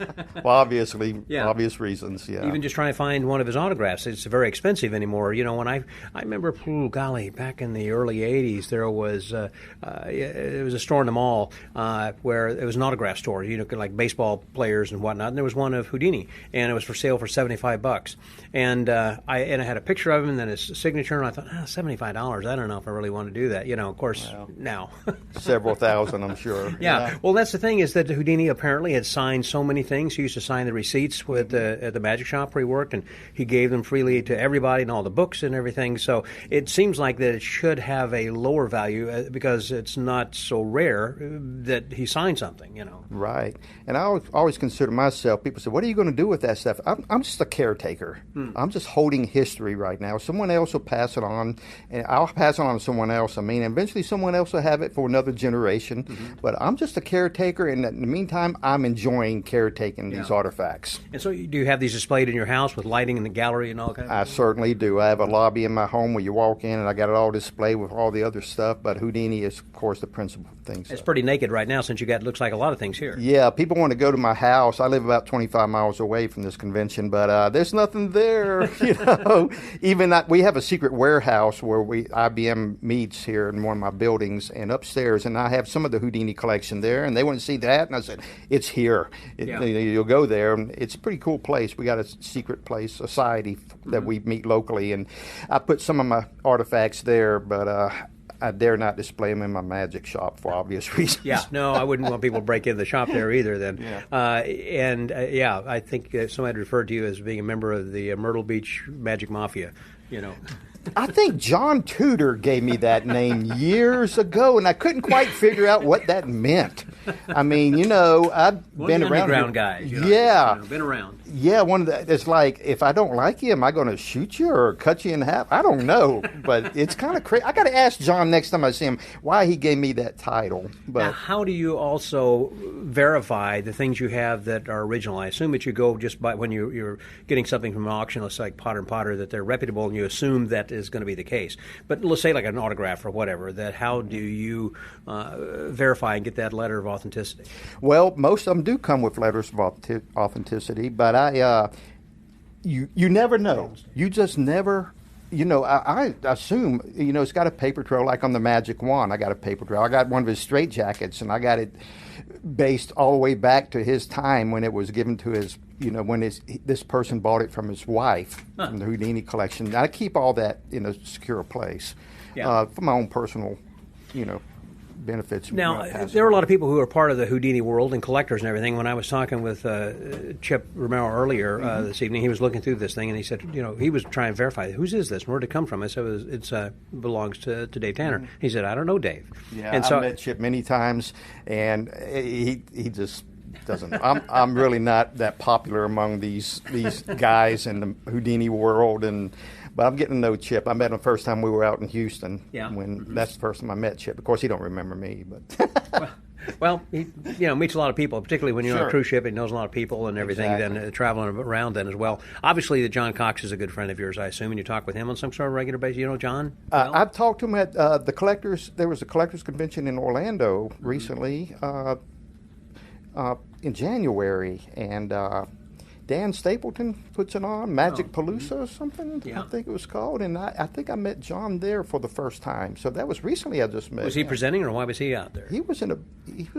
Speaker 7: Well, obviously, obvious reasons, yeah.
Speaker 2: Even just trying to find one of his autographs, it's very expensive anymore. When I remember, back in the early 80s, there was, it was a store in the mall where it was an autograph store, like baseball players and whatnot, and there was one of Houdini, and it was for sale for $75. And I had a picture of him and then his signature, and I thought, $75, I don't know if I really want to do that. Of course, now.
Speaker 7: Several thousand, I'm sure.
Speaker 2: Yeah. Well, that's the thing, is that Houdini apparently had signed so many things. He used to sign the receipts at the magic shop where he worked, and he gave them freely to everybody and all the books and everything. So it seems like that it should have a lower value because it's not so rare that he signed something,
Speaker 7: Right. And I always consider myself, people say, what are you going to do with that stuff? I'm just a caretaker. I'm just holding history right now. Someone else will pass it on, and I'll pass it on to someone else. Eventually someone else will have it for another generation. But I'm just a caretaker, and in the meantime, I'm enjoying caretaking these artifacts.
Speaker 2: And so do you have these displayed in your house with lighting in the gallery and all that?
Speaker 7: I certainly do. I have a lobby in my home where you walk in, and I got it all displayed with all the other stuff, but Houdini is, of course, the principal thing.
Speaker 2: It's pretty naked right now since you got, looks like, a lot of things here.
Speaker 7: Yeah, people want to go to my house. I live about 25 miles away from this convention, but there's nothing there, Even we have a secret warehouse where IBM meets here in one of my buildings and upstairs, and I have some of the Houdini collection there, and they want to see that, and I said, it's here. You'll go there, and it's a pretty cool place. We got a secret place, society that we meet locally, and I put some of my artifacts there, but I dare not display them in my magic shop for obvious reasons.
Speaker 2: Yeah, no, I wouldn't want people to break into the shop there either then. I think somebody referred to you as being a member of the Myrtle Beach Magic Mafia,
Speaker 7: I think John Tudor gave me that name years ago, and I couldn't quite figure out what that meant. I've been around.
Speaker 2: Underground guys. Been around.
Speaker 7: Yeah, it's like, if I don't like you, am I going to shoot you or cut you in half? I don't know, but it's kind of crazy. I got to ask John next time I see him why he gave me that title. But
Speaker 2: now, how do you also verify the things you have that are original? I assume that you go just by when you're getting something from an auction, let's say like Potter & Potter, that they're reputable, and you assume that is going to be the case. But let's say like an autograph or whatever, that how do you verify and get that letter of authenticity?
Speaker 7: Well, most of them do come with letters of authenticity, but you never know. You just never, I assume, it's got a paper trail, like on the magic wand. I got a paper trail. I got one of his straitjackets, and I got it based all the way back to his time when it was given to his, when this person bought it from his wife from the Houdini collection. I keep all that in a secure place for my own personal benefits.
Speaker 2: Now, there are a lot of people who are part of the Houdini world and collectors and everything. When I was talking with Chip Romero earlier this evening, he was looking through this thing, and he said, he was trying to verify, whose is this? Where'd it come from? I said, it belongs to Dave Tanner. He said, I don't know Dave.
Speaker 7: Yeah,
Speaker 2: and
Speaker 7: I've met Chip many times, and he just doesn't. I'm really not that popular among these guys in the Houdini world, but I'm getting to know Chip. I met him the first time we were out in Houston.
Speaker 2: Yeah.
Speaker 7: That's the first time I met Chip. Of course, he don't remember me, but
Speaker 2: well, he meets a lot of people, particularly when you're on a
Speaker 7: Sure.
Speaker 2: cruise ship. He knows a lot of people and everything.
Speaker 7: Exactly.
Speaker 2: Then traveling around then as well. Obviously, John Cox is a good friend of yours, I assume, and you talk with him on some sort of regular basis. You know John? Well?
Speaker 7: I've talked to him at the collectors. There was a collectors convention in Orlando recently in January, and Dan Stapleton puts it on, Magic Palooza or something,
Speaker 2: Yeah.
Speaker 7: I think it was called. And I think I met John there for the first time. So that was recently I just met
Speaker 2: Was he
Speaker 7: him.
Speaker 2: presenting, or why was he out there?
Speaker 7: He was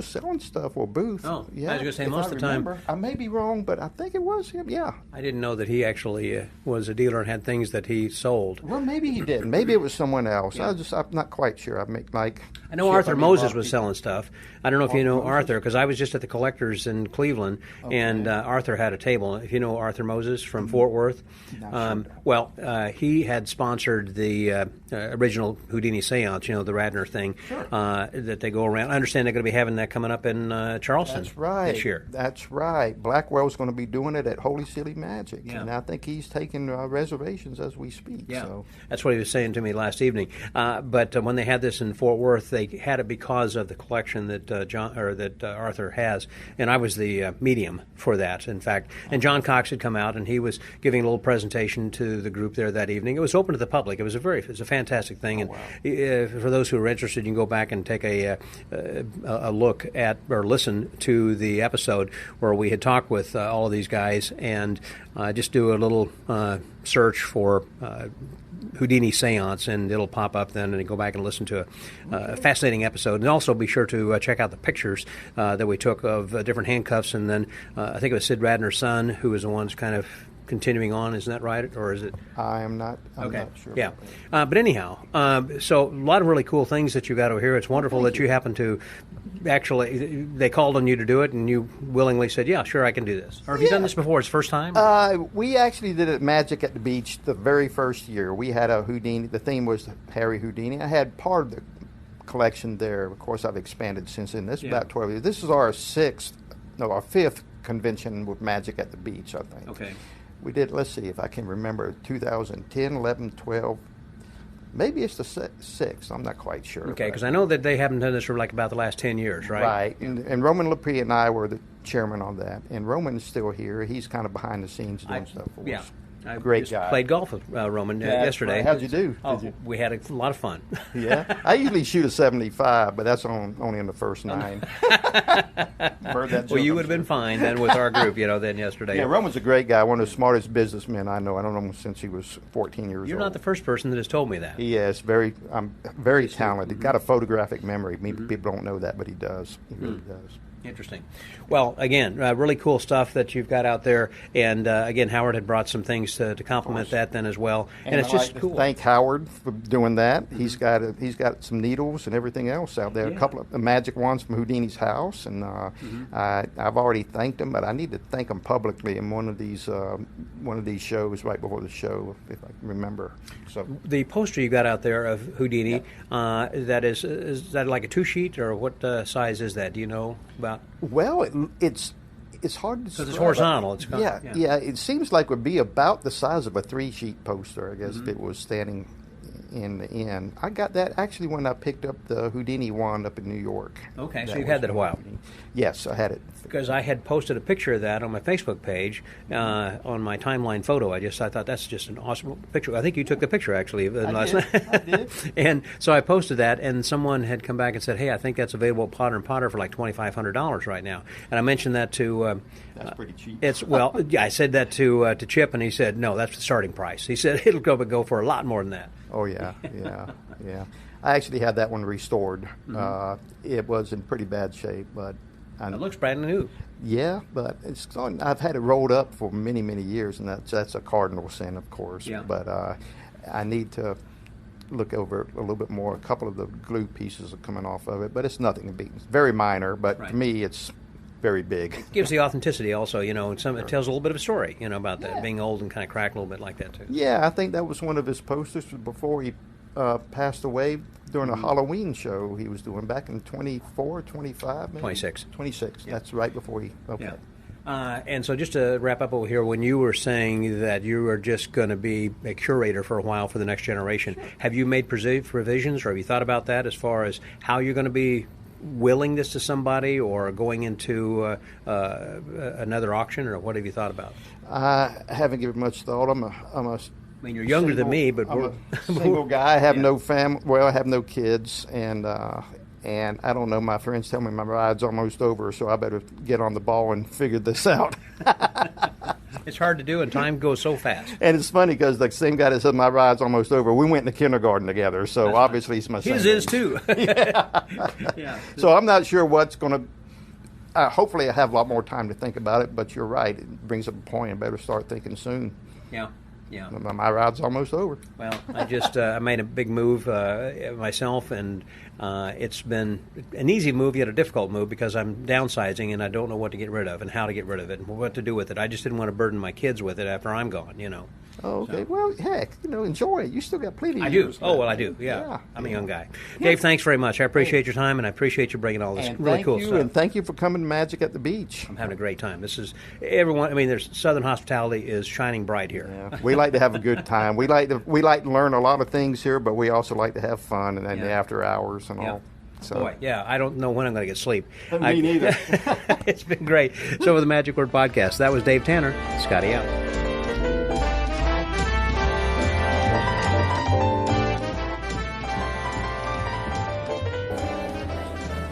Speaker 7: selling stuff or booth.
Speaker 2: Oh,
Speaker 7: yeah.
Speaker 2: I was gonna say,
Speaker 7: if
Speaker 2: most
Speaker 7: I
Speaker 2: of the time-
Speaker 7: remember. I may be wrong, but I think it was him. Yeah.
Speaker 2: I didn't know that he actually was a dealer and had things that he sold.
Speaker 7: Well, maybe he did. Maybe it was someone else. I'm not quite sure.
Speaker 2: I know Arthur Moses was selling stuff. I don't know if you know Arthur, because I was just at the collectors in Cleveland, and Arthur had a table. If you know Arthur Moses from Fort Worth, he had sponsored the original Houdini seance, the Radner thing, that they go around. I understand they're going to be having that coming up in Charleston this year.
Speaker 7: That's right. Blackwell's going to be doing it at Holy City Magic,
Speaker 2: Yeah.
Speaker 7: and I think he's taking reservations as we speak.
Speaker 2: Yeah,
Speaker 7: So.
Speaker 2: that's what he was saying to me last evening. But when they had this in Fort Worth, they had it because of the collection that Arthur has, and I was the medium for that, in fact. And John Cox had come out, and he was giving a little presentation to the group there that evening. It was open to the public. It was a fantastic thing. For those who are interested, you can go back and take a look at or listen to the episode where we had talked with all of these guys, and just do a little search for Houdini seance, and it'll pop up then, and you go back and listen to a fascinating episode. And also be sure to check out the pictures that we took of different handcuffs, and then I think it was Sid Radner's son who was the ones kind of continuing on. Isn't that right, or is it?
Speaker 7: I'm not sure.
Speaker 2: Yeah. But anyhow, so a lot of really cool things that you got over here. It's wonderful that you happen to actually, they called on you to do it, and you willingly said, yeah, sure, I can do this. Or have you done this before? It's first time?
Speaker 7: We actually did it Magic at the Beach the very first year. We had a Houdini. The theme was Harry Houdini. I had part of the collection there. Of course, I've expanded since then. This is about 12 years. This is our fifth convention with Magic at the Beach, I think.
Speaker 2: Okay.
Speaker 7: We did, let's see if I can remember, 2010, 11, 12. Maybe it's the sixth. I'm not quite sure.
Speaker 2: Okay, because I know that they haven't done this for like about the last 10 years, right?
Speaker 7: Right. And Roman Lepre and I were the chairman on that. And Roman's still here. He's kind of behind the scenes doing stuff for us.
Speaker 2: I
Speaker 7: Great
Speaker 2: just
Speaker 7: guy.
Speaker 2: played golf with Roman yesterday.
Speaker 7: Right. How'd you do?
Speaker 2: Oh, we had a lot of fun.
Speaker 7: Yeah. I usually shoot a 75, but that's only in the first 9. Heard that
Speaker 2: Well,
Speaker 7: joke,
Speaker 2: you
Speaker 7: I'm
Speaker 2: would have been
Speaker 7: sure.
Speaker 2: fine then with our group, then yesterday.
Speaker 7: Yeah, Roman's a great guy, one of the smartest businessmen I know. I don't know him since he was 14 years old.
Speaker 2: You're not the first person that has told me that.
Speaker 7: He is very talented. Got a photographic memory. Maybe people don't know that, but he does. He really does.
Speaker 2: Interesting. Well, again, really cool stuff that you've got out there. And again, Howard had brought some things to complement that then as well. And it's
Speaker 7: I'd
Speaker 2: just
Speaker 7: like
Speaker 2: cool.
Speaker 7: to thank Howard for doing that. He's got some needles and everything else out there. A couple of the magic ones from Houdini's house, and I've already thanked him, but I need to thank him publicly in one of these shows right before the show, if I can remember. So
Speaker 2: The poster you got out there of Houdini, that is that like a 2-sheet, or what size is that? Do you know about?
Speaker 7: well, it's hard to.
Speaker 2: Because it's
Speaker 7: describe.
Speaker 2: horizontal. It's
Speaker 7: Yeah. It seems like it would be about the size of a 3-sheet poster, I guess, if it was standing in the end. I got that actually when I picked up the Houdini wand up in New York.
Speaker 2: Okay, so
Speaker 7: That
Speaker 2: you've had
Speaker 7: was
Speaker 2: that a while.
Speaker 7: Houdini. Yes, I had it.
Speaker 2: Because I had posted a picture of that on my Facebook page on my timeline photo. I thought that's just an awesome picture. I think you took the picture actually last night.
Speaker 7: I did.
Speaker 2: And so I posted that, and someone had come back and said, "Hey, I think that's available at Potter & Potter for like $2,500 right now." And I mentioned that to.
Speaker 7: That's pretty cheap.
Speaker 2: I said that to Chip, and he said, "No, that's the starting price." He said it'll go for a lot more than that.
Speaker 7: Oh yeah. I actually had that one restored. It was in pretty bad shape, but
Speaker 2: It looks brand new.
Speaker 7: yeah, but I've had it rolled up for many, many years, and that's a cardinal sin, of course.
Speaker 2: Yeah.
Speaker 7: But I need to look over it a little bit more. A couple of the glue pieces are coming off of it, but it's nothing to be. It's very minor, but to me, it's very big.
Speaker 2: It gives the authenticity also, you know, and it tells a little bit of a story, you know, about that being old and kind of cracked a little bit like that too.
Speaker 7: Yeah, I think that was one of his posters before he passed away during a Halloween show he was doing back in 24, 25, maybe?
Speaker 2: 26.
Speaker 7: 26, that's right before he, okay.
Speaker 2: Yeah. And so just to wrap up over here, when you were saying that you are just going to be a curator for a while for the next generation, have you made provisions or have you thought about that as far as how you're going to be willing this to somebody or going into another auction, or what have you thought about?
Speaker 7: I haven't given much thought. I'm a
Speaker 2: I mean, you're younger than me, but
Speaker 7: I'm a single guy. I have no family. Well, I have no kids, and I don't know. My friends tell me my ride's almost over, so I better get on the ball and figure this out.
Speaker 2: It's hard to do, and time goes so fast.
Speaker 7: And it's funny because the same guy that said my ride's almost over, we went into kindergarten together, so that's obviously he's my same
Speaker 2: His is
Speaker 7: age.
Speaker 2: too.
Speaker 7: Yeah. So I'm not sure what's going to. Hopefully, I have a lot more time to think about it. But you're right; it brings up a point. I better start thinking soon.
Speaker 2: Yeah. Yeah.
Speaker 7: My ride's almost over.
Speaker 2: Well, I just I made a big move myself, and it's been an easy move yet a difficult move because I'm downsizing and I don't know what to get rid of and how to get rid of it and what to do with it. I just didn't want to burden my kids with it after I'm gone, you know.
Speaker 7: Oh, okay. So. Well, heck, enjoy it. You still got plenty of
Speaker 2: I
Speaker 7: years.
Speaker 2: do. Oh, well, I do. Yeah. I'm a young guy. Dave, thanks very much. I appreciate your time, and I appreciate you bringing all this really cool stuff.
Speaker 7: And thank you for coming to Magic at the Beach.
Speaker 2: I'm having a great time. This is everyone. I mean, there's Southern hospitality is shining bright here.
Speaker 7: Yeah. We like to have a good time. We like to learn a lot of things here, but we also like to have fun and the after hours and all. So.
Speaker 2: Boy, yeah, I don't know when I'm going to get sleep.
Speaker 7: Me neither.
Speaker 2: It's been great. So, with the Magic Word Podcast, that was Dave Tanner. Scotty out.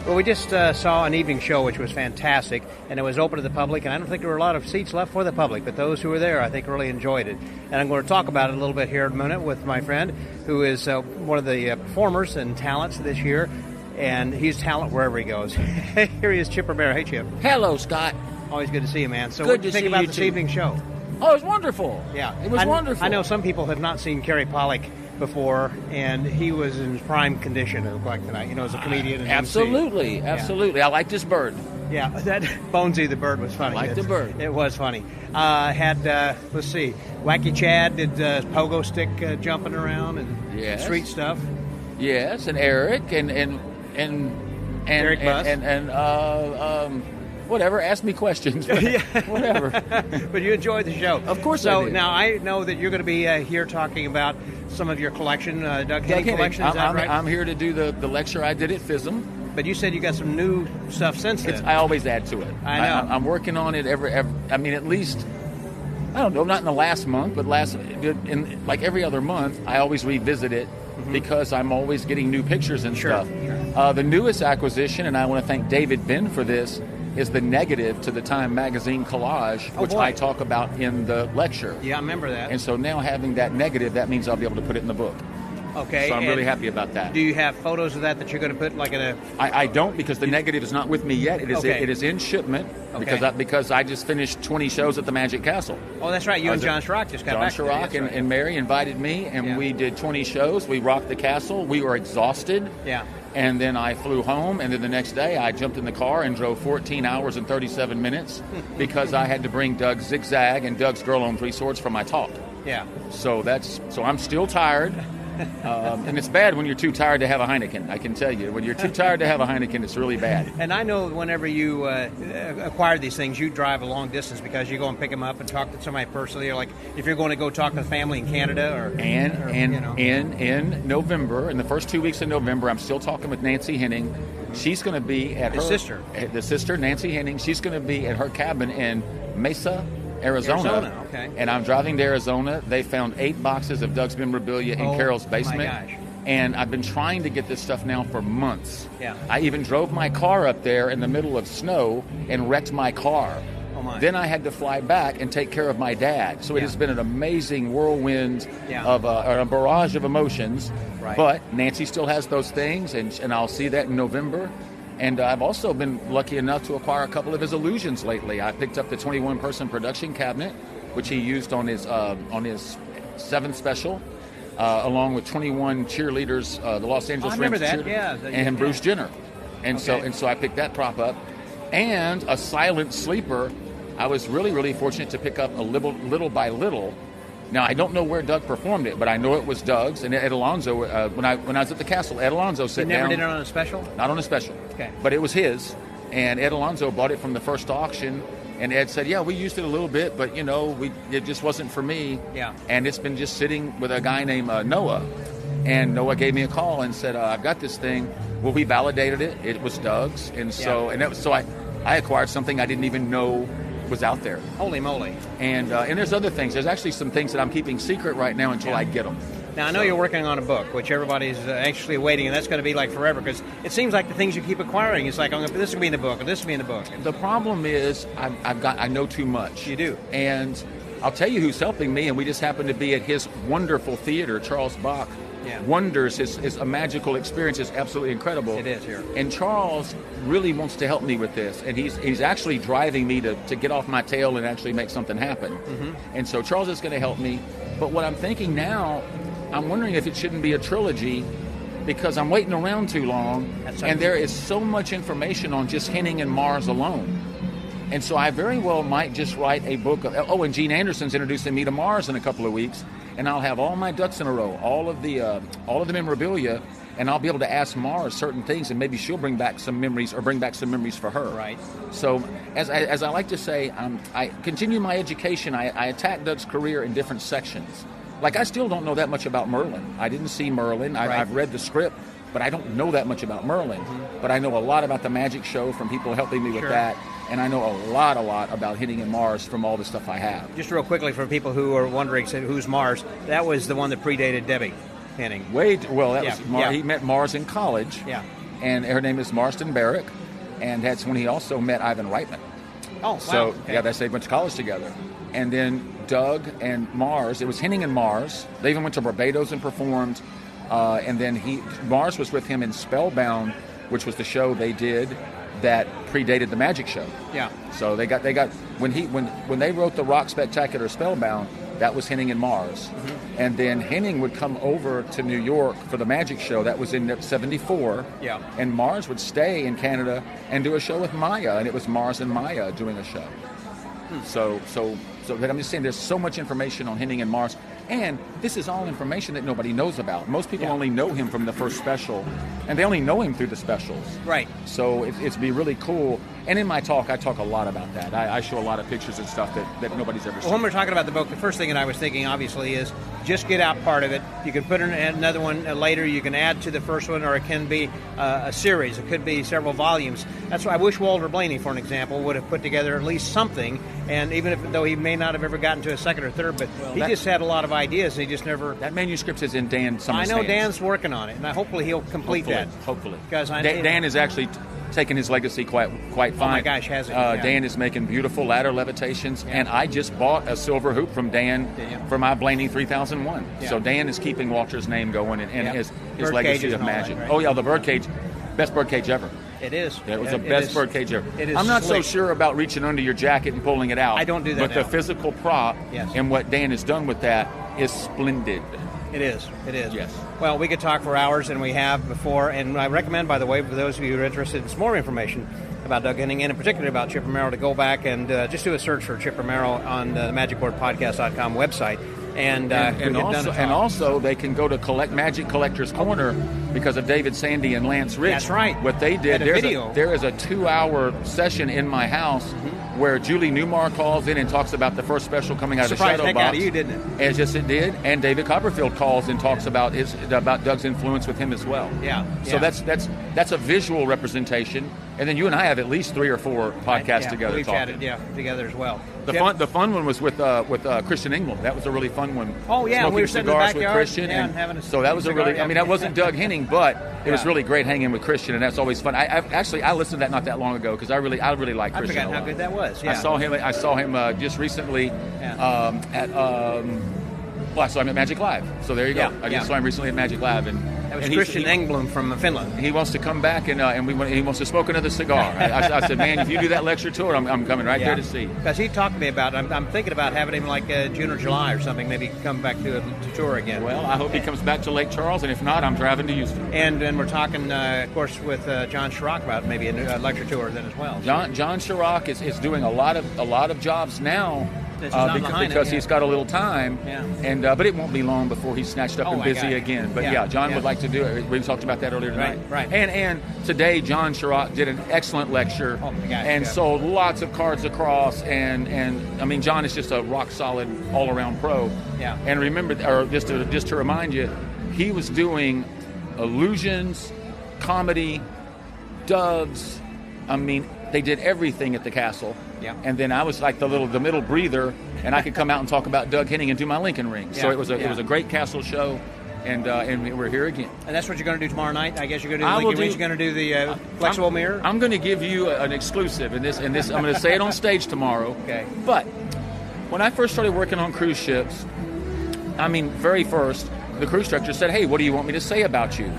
Speaker 2: Well, we just saw an evening show, which was fantastic, and it was open to the public, and I don't think there were a lot of seats left for the public, but those who were there, I think, really enjoyed it. And I'm going to talk about it a little bit here in a minute with my friend, who is one of the performers and talents this year, and he's talent wherever he goes. Here he is, Chip Romero. Hey, Chip.
Speaker 8: Hello, Scott.
Speaker 2: Always good to see you, man. So
Speaker 8: good
Speaker 2: what do you think about this
Speaker 8: too.
Speaker 2: evening show?
Speaker 8: Oh, it was wonderful.
Speaker 2: Yeah.
Speaker 8: It was wonderful.
Speaker 2: I know some people have not seen Kerry Pollack before, and he was in his prime condition, it looked like tonight, as a comedian. And
Speaker 8: absolutely. I liked this bird.
Speaker 2: Yeah, that Bonesy the bird was funny.
Speaker 8: I liked the bird.
Speaker 2: It was funny. Let's see, Wacky Chad did pogo stick jumping around and street stuff.
Speaker 8: Yes, and Eric and
Speaker 2: Eric Buss.
Speaker 8: and whatever, ask me questions. Whatever.
Speaker 2: But you enjoyed the show.
Speaker 8: Of course
Speaker 2: I
Speaker 8: did.
Speaker 2: So now I know that you're going to be here talking about some of your collection, Doug Henning collection, is that right?
Speaker 8: I'm here to do the lecture I did at FISM.
Speaker 2: But you said you got some new stuff since then.
Speaker 8: I always add to it.
Speaker 2: I know.
Speaker 8: I'm working on it at least, I don't know, not in the last month, but like every other month, I always revisit it because I'm always getting new pictures and stuff. Sure. The newest acquisition, and I want to thank David Ben for this, is the negative to the Time magazine collage, which I talk about in the lecture.
Speaker 2: Yeah, I remember that.
Speaker 8: And so now having that negative, that means I'll be able to put it in the book.
Speaker 2: Okay.
Speaker 8: So I'm really happy about that.
Speaker 2: Do you have photos of that you're going to put like in a...
Speaker 8: I don't, because the negative is not with me yet. It is
Speaker 2: Okay.
Speaker 8: it is in shipment because I just finished 20 shows at the Magic Castle.
Speaker 2: Oh, that's right. You and John Schrock just got back.
Speaker 8: John Schrock and Mary invited me, and we did 20 shows. We rocked the castle. We were exhausted.
Speaker 2: Yeah.
Speaker 8: And then I flew home, and then the next day I jumped in the car and drove 14 hours and 37 minutes because I had to bring Doug's Zigzag and Doug's Girl on Three Swords for my talk.
Speaker 2: Yeah.
Speaker 8: So I'm still tired. And it's bad when you're too tired to have a Heineken. I can tell you, when you're too tired to have a Heineken, it's really bad.
Speaker 2: And I know whenever you acquire these things, you drive a long distance because you go and pick them up and talk to somebody personally, or like if you're going to go talk to the family in Canada,
Speaker 8: in November, in the first 2 weeks of November, I'm still talking with Nancy Henning. She's going to be at the sister Nancy Henning. She's going to be at her cabin in Mesa, Arizona.
Speaker 2: Okay.
Speaker 8: And I'm driving to Arizona. They found 8 boxes of Doug's memorabilia in Carol's basement.
Speaker 2: My gosh.
Speaker 8: And I've been trying to get this stuff now for months.
Speaker 2: Yeah.
Speaker 8: I even drove my car up there in the middle of snow and wrecked my car.
Speaker 2: Oh my.
Speaker 8: Then I had to fly back and take care of my dad. So it has been an amazing whirlwind of a barrage of emotions.
Speaker 2: Right.
Speaker 8: But Nancy still has those things, and I'll see that in November. And I've also been lucky enough to acquire a couple of his illusions lately. I picked up the 21-person production cabinet, which he used on his 7th special. along with 21 cheerleaders, the Los Angeles
Speaker 2: I remember
Speaker 8: Rams
Speaker 2: that, yeah.
Speaker 8: and Bruce Jenner. And so I picked that prop up. And a silent sleeper, I was really, really fortunate to pick up a Little by Little. Now, I don't know where Doug performed it, but I know it was Doug's. And Ed Alonzo, when I was at the castle, Ed Alonzo sat down.
Speaker 2: You never did it on a special?
Speaker 8: Not on a special.
Speaker 2: Okay.
Speaker 8: But it was his. And Ed Alonzo bought it from the first auction. And Ed said, yeah, we used it a little bit, but, it just wasn't for me.
Speaker 2: Yeah.
Speaker 8: And it's been just sitting with a guy named Noah. And Noah gave me a call and said, I've got this thing. Well, we validated it. It was Doug's. And so I acquired something I didn't even know was out there.
Speaker 2: Holy moly.
Speaker 8: And there's other things. There's actually some things that I'm keeping secret right now until I get them.
Speaker 2: Now, I know you're working on a book, which everybody's anxiously awaiting, and that's going to be like forever, because it seems like the things you keep acquiring, it's like, this will be in the book, or this will be in the book.
Speaker 8: The problem is I know too much.
Speaker 2: You do.
Speaker 8: And I'll tell you who's helping me, and we just happen to be at his wonderful theater, Charles Bach.
Speaker 2: Yeah.
Speaker 8: Wonders is a magical experience. It's absolutely incredible.
Speaker 2: It is here.
Speaker 8: And Charles really wants to help me with this, and he's actually driving me to get off my tail and actually make something happen.
Speaker 2: Mm-hmm.
Speaker 8: And so Charles is going to help me. But what I'm thinking now, I'm wondering if it shouldn't be a trilogy, because I'm waiting around too long, and there is so much information on just Henning and Mars alone. And so I very well might just write a book. And Gene Anderson's introducing me to Mars in a couple of weeks, and I'll have all my ducks in a row, all of the memorabilia, and I'll be able to ask Mars certain things, and maybe she'll bring back some memories for her.
Speaker 2: Right.
Speaker 8: So as I like to say, I continue my education. I attack Doug's career in different sections. Like, I still don't know that much about Merlin. I didn't see Merlin. I've read the script, but I don't know that much about Merlin. Mm-hmm. But I know a lot about the magic show from people helping me with that. And I know a lot about Henning and Mars from all the stuff I have.
Speaker 2: Just real quickly, for people who are wondering, who's Mars, that was the one that predated Debbie Henning.
Speaker 8: He met Mars in college.
Speaker 2: Yeah.
Speaker 8: And her name is Marston Barrick. And that's when he also met Ivan Reitman.
Speaker 2: Oh, wow.
Speaker 8: So,
Speaker 2: okay.
Speaker 8: they went to college together. And then Doug and Mars, it was Henning and Mars. They even went to Barbados and performed. And then Mars was with him in Spellbound, which was the show they did that predated the magic show.
Speaker 2: Yeah.
Speaker 8: So they got when they wrote the Rock Spectacular Spellbound, that was Henning and Mars. Mm-hmm. And then Henning would come over to New York for the magic show. That was in '74.
Speaker 2: Yeah.
Speaker 8: And Mars would stay in Canada and do a show with Maya, and it was Mars and Maya doing a show. So I'm just saying, there's so much information on Henning and Mars, and this is all information that nobody knows about. Most people only know him from the first special, and they only know him through the specials.
Speaker 2: Right.
Speaker 8: So it's be really cool. And in my talk, I talk a lot about that. I show a lot of pictures and stuff that nobody's ever seen.
Speaker 2: Well, when we're talking about the book, the first thing that I was thinking, obviously, is just get out part of it. You can put in another one later. You can add to the first one, or it can be a series. It could be several volumes. That's why I wish Walter Blaney, for an example, would have put together at least something. And even though he may not have ever gotten to a second or third, but he just had a lot of ideas, and he just never...
Speaker 8: That manuscript is in Dan Summers'
Speaker 2: I know
Speaker 8: hands.
Speaker 2: Dan's working on it, and hopefully he'll complete that.
Speaker 8: Hopefully.
Speaker 2: Because
Speaker 8: Dan is actually taking his legacy quite fine.
Speaker 2: Oh my gosh, has it?
Speaker 8: Dan is making beautiful ladder levitations, and I just bought a silver hoop from Dan for my Blaney 3001. Yeah. So Dan is keeping Walter's name going and his legacy of magic.
Speaker 2: That, right?
Speaker 8: Oh yeah, the birdcage, best birdcage ever.
Speaker 2: It is.
Speaker 8: It was the best birdcage ever.
Speaker 2: It is.
Speaker 8: I'm not
Speaker 2: slick.
Speaker 8: so sure about reaching under your jacket and pulling it out.
Speaker 2: I don't do that
Speaker 8: But
Speaker 2: now.
Speaker 8: the physical prop and what Dan has done with that is splendid.
Speaker 2: It is.
Speaker 8: Yes.
Speaker 2: Well, we could talk for hours, and we have before. And I recommend, by the way, for those of you who are interested in some more information about Doug Henning, and in particular about Chip Romero, to go back and just do a search for Chip Romero on the MagicBoardPodcast.com website. And
Speaker 8: also they can go to Magic Collector's Corner because of David Sandy and Lance Rich.
Speaker 2: That's right.
Speaker 8: What they did, there is a 2-hour session in my house where Julie Newmar calls in and talks about the first special coming out of the Shadow
Speaker 2: Surprised
Speaker 8: Box.
Speaker 2: out of you, didn't it?
Speaker 8: Yes, it did. And David Copperfield calls and talks about Doug's influence with him as well.
Speaker 2: Yeah.
Speaker 8: So that's a visual representation. And then you and I have at least 3 or 4 podcasts together.
Speaker 2: We've
Speaker 8: talking.
Speaker 2: chatted, together as well.
Speaker 8: The fun one was with Christian England. That was a really fun one.
Speaker 2: Oh yeah,
Speaker 8: Smoking
Speaker 2: we were sitting in the
Speaker 8: cigars
Speaker 2: backyard,
Speaker 8: with Christian,
Speaker 2: and having a
Speaker 8: so that was
Speaker 2: cigar,
Speaker 8: that wasn't Doug Henning, but it was really great hanging with Christian, and that's always fun. I listened to that not that long ago because I really like Christian.
Speaker 2: I forgot how good that was. Yeah.
Speaker 8: I saw him just recently I saw him at Magic Live. So there you go. I just saw him recently at Magic Live, and
Speaker 2: That was
Speaker 8: And
Speaker 2: Christian Engblom from Finland.
Speaker 8: He wants to come back and he wants to smoke another cigar. I said, man, if you do that lecture tour, I'm coming right there to see.
Speaker 2: Because he talked to me about it. I'm thinking about having him like June or July or something, maybe come back to tour again.
Speaker 8: Well, I hope he comes back to Lake Charles, and if not, I'm driving to Houston.
Speaker 2: And we're talking, of course, with John Chirac about maybe a new lecture tour then as well.
Speaker 8: John Chirac is doing a lot of jobs now. Because he's got a little time, and but it won't be long before he's snatched up and busy again. But John would like to do it. We talked about that earlier tonight.
Speaker 2: Right.
Speaker 8: And today John Chirac did an excellent lecture and sold lots of cards across. And I mean, John is just a rock solid all around pro.
Speaker 2: Yeah.
Speaker 8: And remember, or just to remind you, he was doing illusions, comedy, doves. I mean, they did everything at the castle.
Speaker 2: Yeah.
Speaker 8: And then I was like the middle breather, and I could come out and talk about Doug Henning and do my Lincoln ring. So it was a great castle show, and we're here again.
Speaker 2: And that's what you're going to do tomorrow night. I guess you're going to do the Lincoln rings. You're going to do the flexible mirror.
Speaker 8: I'm going to give you an exclusive in this. I'm going to say it on stage tomorrow.
Speaker 2: Okay.
Speaker 8: But when I first started working on cruise ships, I mean, very first, the cruise director said, "Hey, what do you want me to say about you?"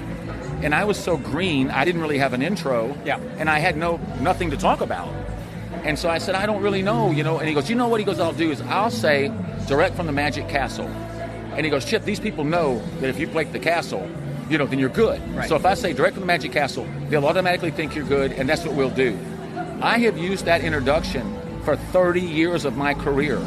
Speaker 8: And I was so green, I didn't really have an intro.
Speaker 2: Yeah.
Speaker 8: And I had nothing to talk about. And so I said, I don't really know, And he goes, you know what? He goes, I'll do is I'll say direct from the Magic Castle. And he goes, Chip, these people know that if you break the castle, then you're good.
Speaker 2: Right.
Speaker 8: So if I say direct from the Magic Castle, they'll automatically think you're good, and that's what we'll do. I have used that introduction for 30 years of my career.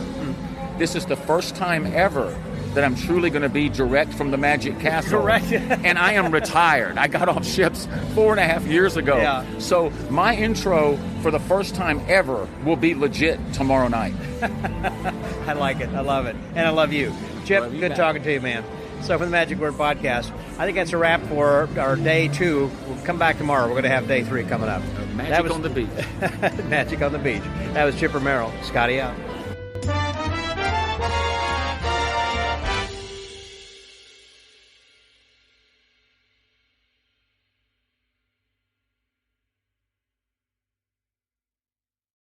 Speaker 8: This is the first time ever that I'm truly going to be direct from the Magic Castle.
Speaker 2: Correct.
Speaker 8: And I am retired. I got off ships 4.5 years ago.
Speaker 2: Yeah.
Speaker 8: So my intro for the first time ever will be legit tomorrow night.
Speaker 2: I like it. I love it. And I love you. Chip,
Speaker 8: Love you
Speaker 2: good
Speaker 8: back.
Speaker 2: talking to you, man. So for the Magic Word Podcast, I think that's a wrap for our day 2. We'll come back tomorrow. We're going to have day 3 coming up.
Speaker 8: Magic on the beach.
Speaker 2: Magic on the beach. That was Chip Romero. Scotty out.